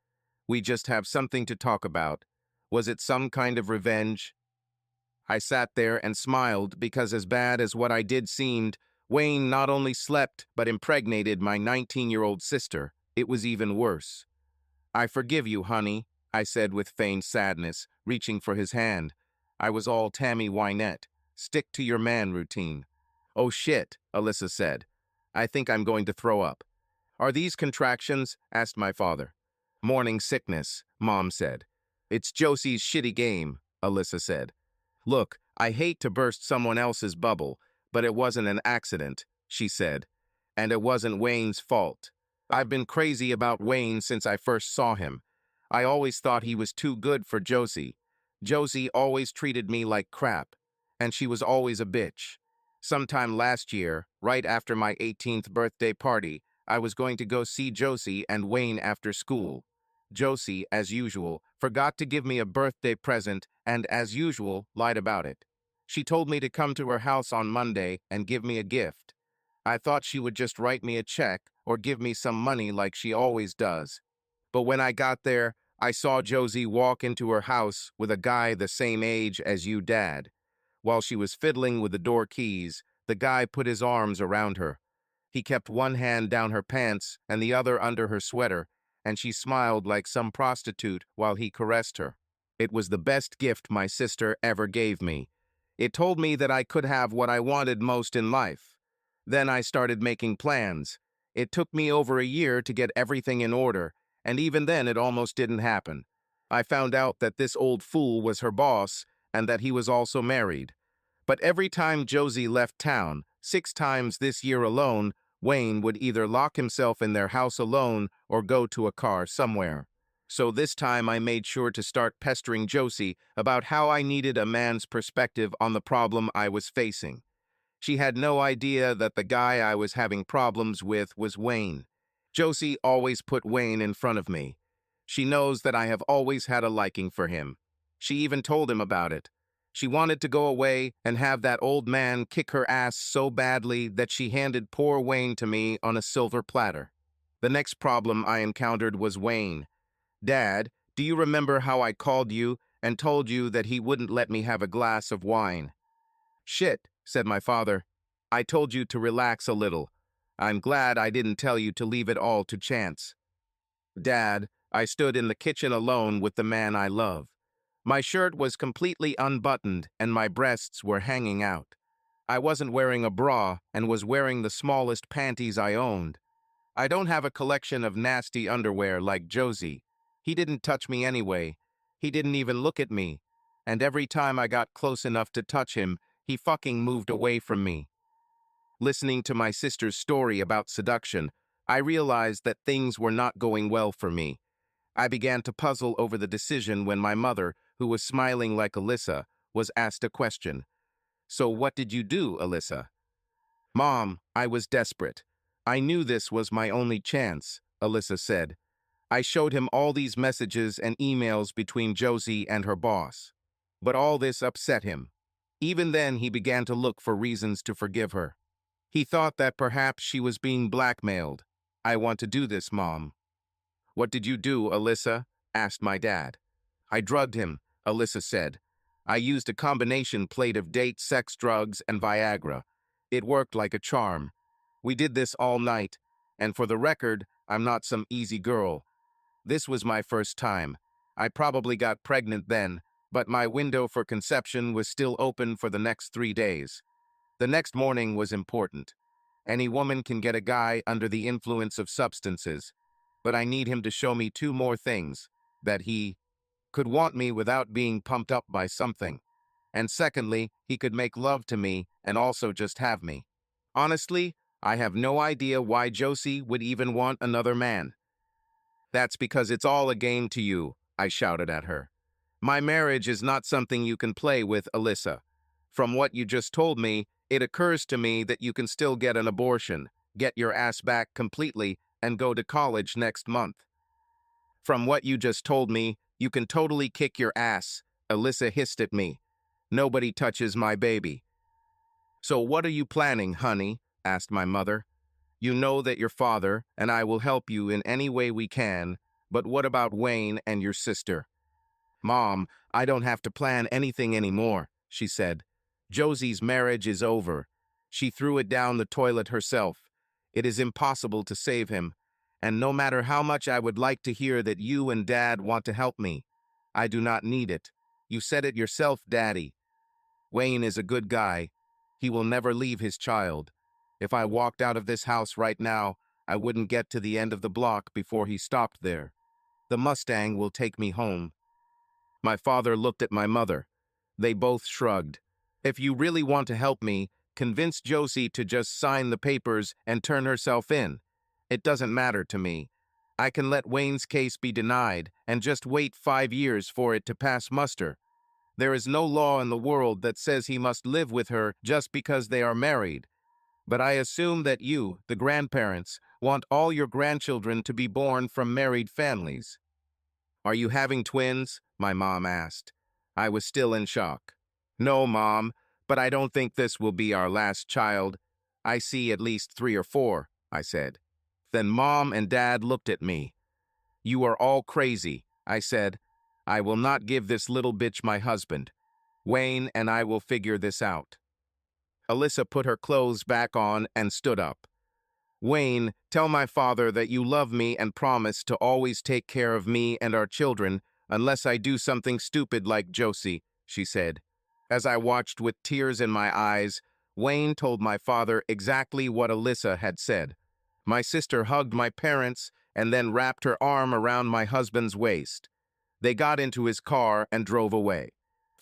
We just have something to talk about. Was it some kind of revenge? I sat there and smiled because as bad as what I did seemed, Wayne not only slept but impregnated my 19-year-old sister. It was even worse. I forgive you, honey, I said with feigned sadness, reaching for his hand. I was all Tammy Wynette. Stick to your man routine. Oh shit, Alyssa said. I think I'm going to throw up. Are these contractions? Asked my father. Morning sickness, Mom said. It's Josie's shitty game, Alyssa said. Look, I hate to burst someone else's bubble, but it wasn't an accident, she said. And it wasn't Wayne's fault. I've been crazy about Wayne since I first saw him. I always thought he was too good for Josie. Josie always treated me like crap, and she was always a bitch. Sometime last year, right after my 18th birthday party, I was going to go see Josie and Wayne after school. Josie, as usual, forgot to give me a birthday present and, as usual, lied about it. She told me to come to her house on Monday and give me a gift. I thought she would just write me a check or give me some money like she always does. But when I got there, I saw Josie walk into her house with a guy the same age as you, Dad. While she was fiddling with the door keys, the guy put his arms around her. He kept one hand down her pants and the other under her sweater, and she smiled like some prostitute while he caressed her. It was the best gift my sister ever gave me. It told me that I could have what I wanted most in life. Then I started making plans. It took me over a year to get everything in order, and even then it almost didn't happen. I found out that this old fool was her boss and that he was also married. But every time Josie left town, 6 times this year alone, Wayne would either lock himself in their house alone or go to a car somewhere. So this time I made sure to start pestering Josie about how I needed a man's perspective on the problem I was facing. She had no idea that the guy I was having problems with was Wayne. Josie always put Wayne in front of me. She knows that I have always had a liking for him. She even told him about it. She wanted to go away and have that old man kick her ass so badly that she handed poor Wayne to me on a silver platter. The next problem I encountered was Wayne. Dad, do you remember how I called you and told you that he wouldn't let me have a glass of wine? Shit, said my father. I told you to relax a little. I'm glad I didn't tell you to leave it all to chance. Dad, I stood in the kitchen alone with the man I love. My shirt was completely unbuttoned and my breasts were hanging out. I wasn't wearing a bra and was wearing the smallest panties I owned. I don't have a collection of nasty underwear like Josie. He didn't touch me anyway. He didn't even look at me. And every time I got close enough to touch him, he fucking moved away from me. Listening to my sister's story about seduction, I realized that things were not going well for me. I began to puzzle over the decision when my mother, who was smiling like Alyssa, was asked a question. So what did you do, Alyssa? Mom, I was desperate. I knew this was my only chance, Alyssa said. I showed him all these messages and emails between Josie and her boss. But all this upset him. Even then, he began to look for reasons to forgive her. He thought that perhaps she was being blackmailed. I want to do this, Mom. What did you do, Alyssa? Asked my dad. I drugged him, Alyssa said. I used a combination plate of date, sex, drugs, and Viagra. It worked like a charm. We did this all night, and for the record, I'm not some easy girl. This was my first time. I probably got pregnant then, but my window for conception was still open for the next 3 days. The next morning was important. Any woman can get a guy under the influence of substances, but I need him to show me 2 more things: that he could want me without being pumped up by something, and secondly, he could make love to me and also just have me. Honestly, I have no idea why Josie would even want another man. That's because it's all a game to you, I shouted at her. My marriage is not something you can play with, Alyssa. From what you just told me, it occurs to me that you can still get an abortion, get your ass back completely, and go to college next month. From what you just told me, you can totally kick your ass, Alyssa hissed at me. Nobody touches my baby. So what are you planning, honey? Asked my mother. You know that your father and I will help you in any way we can, but what about Wayne and your sister? Mom, I don't have to plan anything anymore, she said. Josie's marriage is over. She threw it down the toilet herself. It is impossible to save him, and no matter how much I would like to hear that you and Dad want to help me, I do not need it. You said it yourself, Daddy. Wayne is a good guy. He will never leave his child. If I walked out of this house right now, I wouldn't get to the end of the block before he stopped there. The Mustang will take me home. My father looked at my mother. They both shrugged. If you really want to help me, convince Josie to just sign the papers and turn herself in. It doesn't matter to me. I can let Wayne's case be denied and just wait 5 years for it to pass muster. There is no law in the world that says he must live with her just because they are married. But I assume that you, the grandparents, want all your grandchildren to be born from married families. Are you having twins? My mom asked. I was still in shock. No, Mom, but I don't think this will be our last child. I see at least 3 or 4, I said. Then Mom and Dad looked at me. You are all crazy, I said. I will not give this little bitch my husband. Wayne and I will figure this out. Alyssa put her clothes back on and stood up. Wayne, tell my father that you love me and promise to always take care of me and our children unless I do something stupid like Josie, she said. As I watched with tears in my eyes, Wayne told my father exactly what Alyssa had said. My sister hugged my parents and then wrapped her arm around my husband's waist. They got into his car and drove away.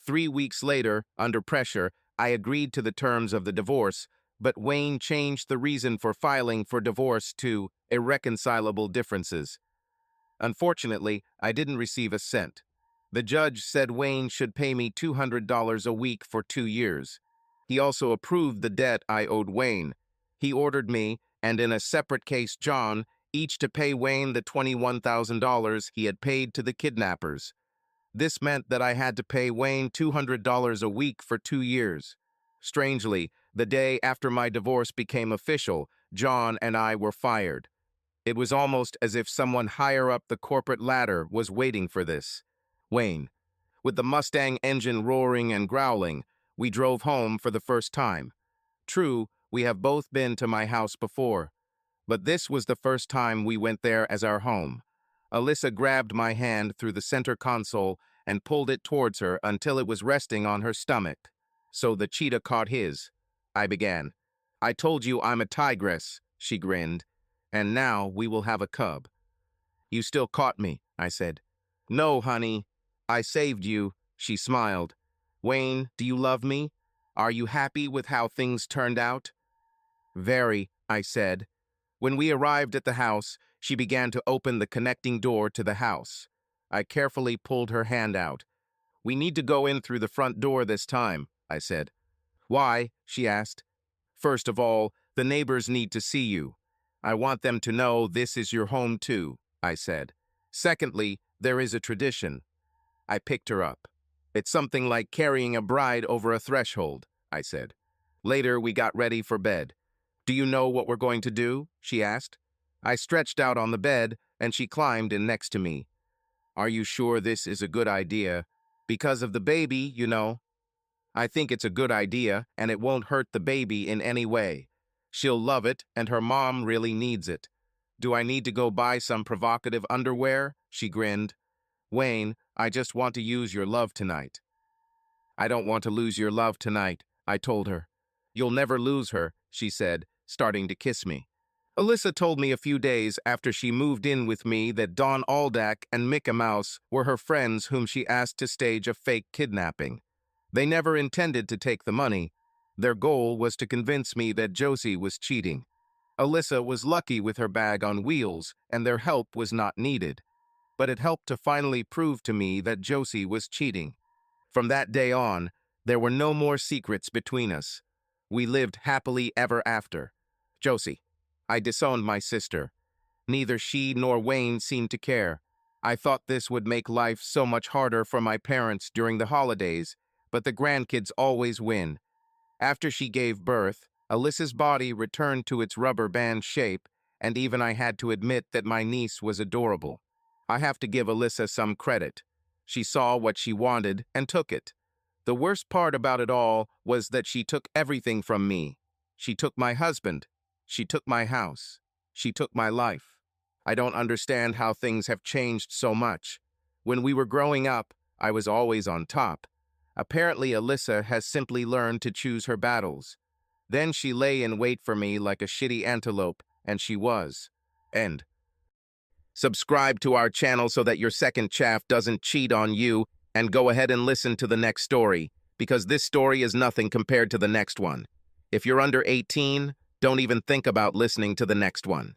3 weeks later, under pressure, I agreed to the terms of the divorce, but Wayne changed the reason for filing for divorce to irreconcilable differences. Unfortunately, I didn't receive a cent. The judge said Wayne should pay me $200 a week for 2 years. He also approved the debt I owed Wayne. He ordered me, and in a separate case John, each to pay Wayne the $21,000 he had paid to the kidnappers. This meant that I had to pay Wayne $200 a week for 2 years. Strangely, the day after my divorce became official, John and I were fired. It was almost as if someone higher up the corporate ladder was waiting for this. Wayne. With the Mustang engine roaring and growling, we drove home for the first time. True, we have both been to my house before, but this was the first time we went there as our home. Alyssa grabbed my hand through the center console and pulled it towards her until it was resting on her stomach. So the cheetah caught his. I began. "I told you I'm a tigress," she grinned, "and now we will have a cub." "You still caught me," I said. "No, honey. I saved you," she smiled. "Wayne, do you love me? Are you happy with how things turned out?" "Very," I said. When we arrived at the house, she began to open the connecting door to the house. I carefully pulled her hand out. "We need to go in through the front door this time," I said. "Why?" she asked. "First of all, the neighbors need to see you. I want them to know this is your home too," I said. "Secondly, there is a tradition." I picked her up. "It's something like carrying a bride over a threshold," I said. Later, we got ready for bed. "Do you know what we're going to do?" she asked. I stretched out on the bed, and she climbed in next to me. "Are you sure this is a good idea? Because of the baby, you know." "I think it's a good idea, and it won't hurt the baby in any way. She'll love it, and her mom really needs it." "Do I need to go buy some provocative underwear?" she grinned. "Wayne, I just want to use your love tonight." "I don't want to lose your love tonight," I told her. "You'll never lose her," she said, starting to kiss me. Alyssa told me a few days after she moved in with me that Don Aldak and Mickey Mouse were her friends whom she asked to stage a fake kidnapping. They never intended to take the money. Their goal was to convince me that Josie was cheating. Alyssa was lucky with her bag on wheels, and their help was not needed. But it helped to finally prove to me that Josie was cheating. From that day on, there were no more secrets between us. We lived happily ever after. Josie. I disowned my sister. Neither she nor Wayne seemed to care. I thought this would make life so much harder for my parents during the holidays, but the grandkids always win. After she gave birth, Alyssa's body returned to its rubber band shape, and even I had to admit that my niece was adorable. I have to give Alyssa some credit. She saw what she wanted and took it. The worst part about it all was that she took everything from me. She took my husband. She took my house. She took my life. I don't understand how things have changed so much. When we were growing up, I was always on top. Apparently, Alyssa has simply learned to choose her battles. Then she lay in wait for me like a shitty antelope, and she was. End. Subscribe to our channel so that your second chaff doesn't cheat on you, and go ahead and listen to the next story, because this story is nothing compared to the next one. If you're under 18, don't even think about listening to the next one.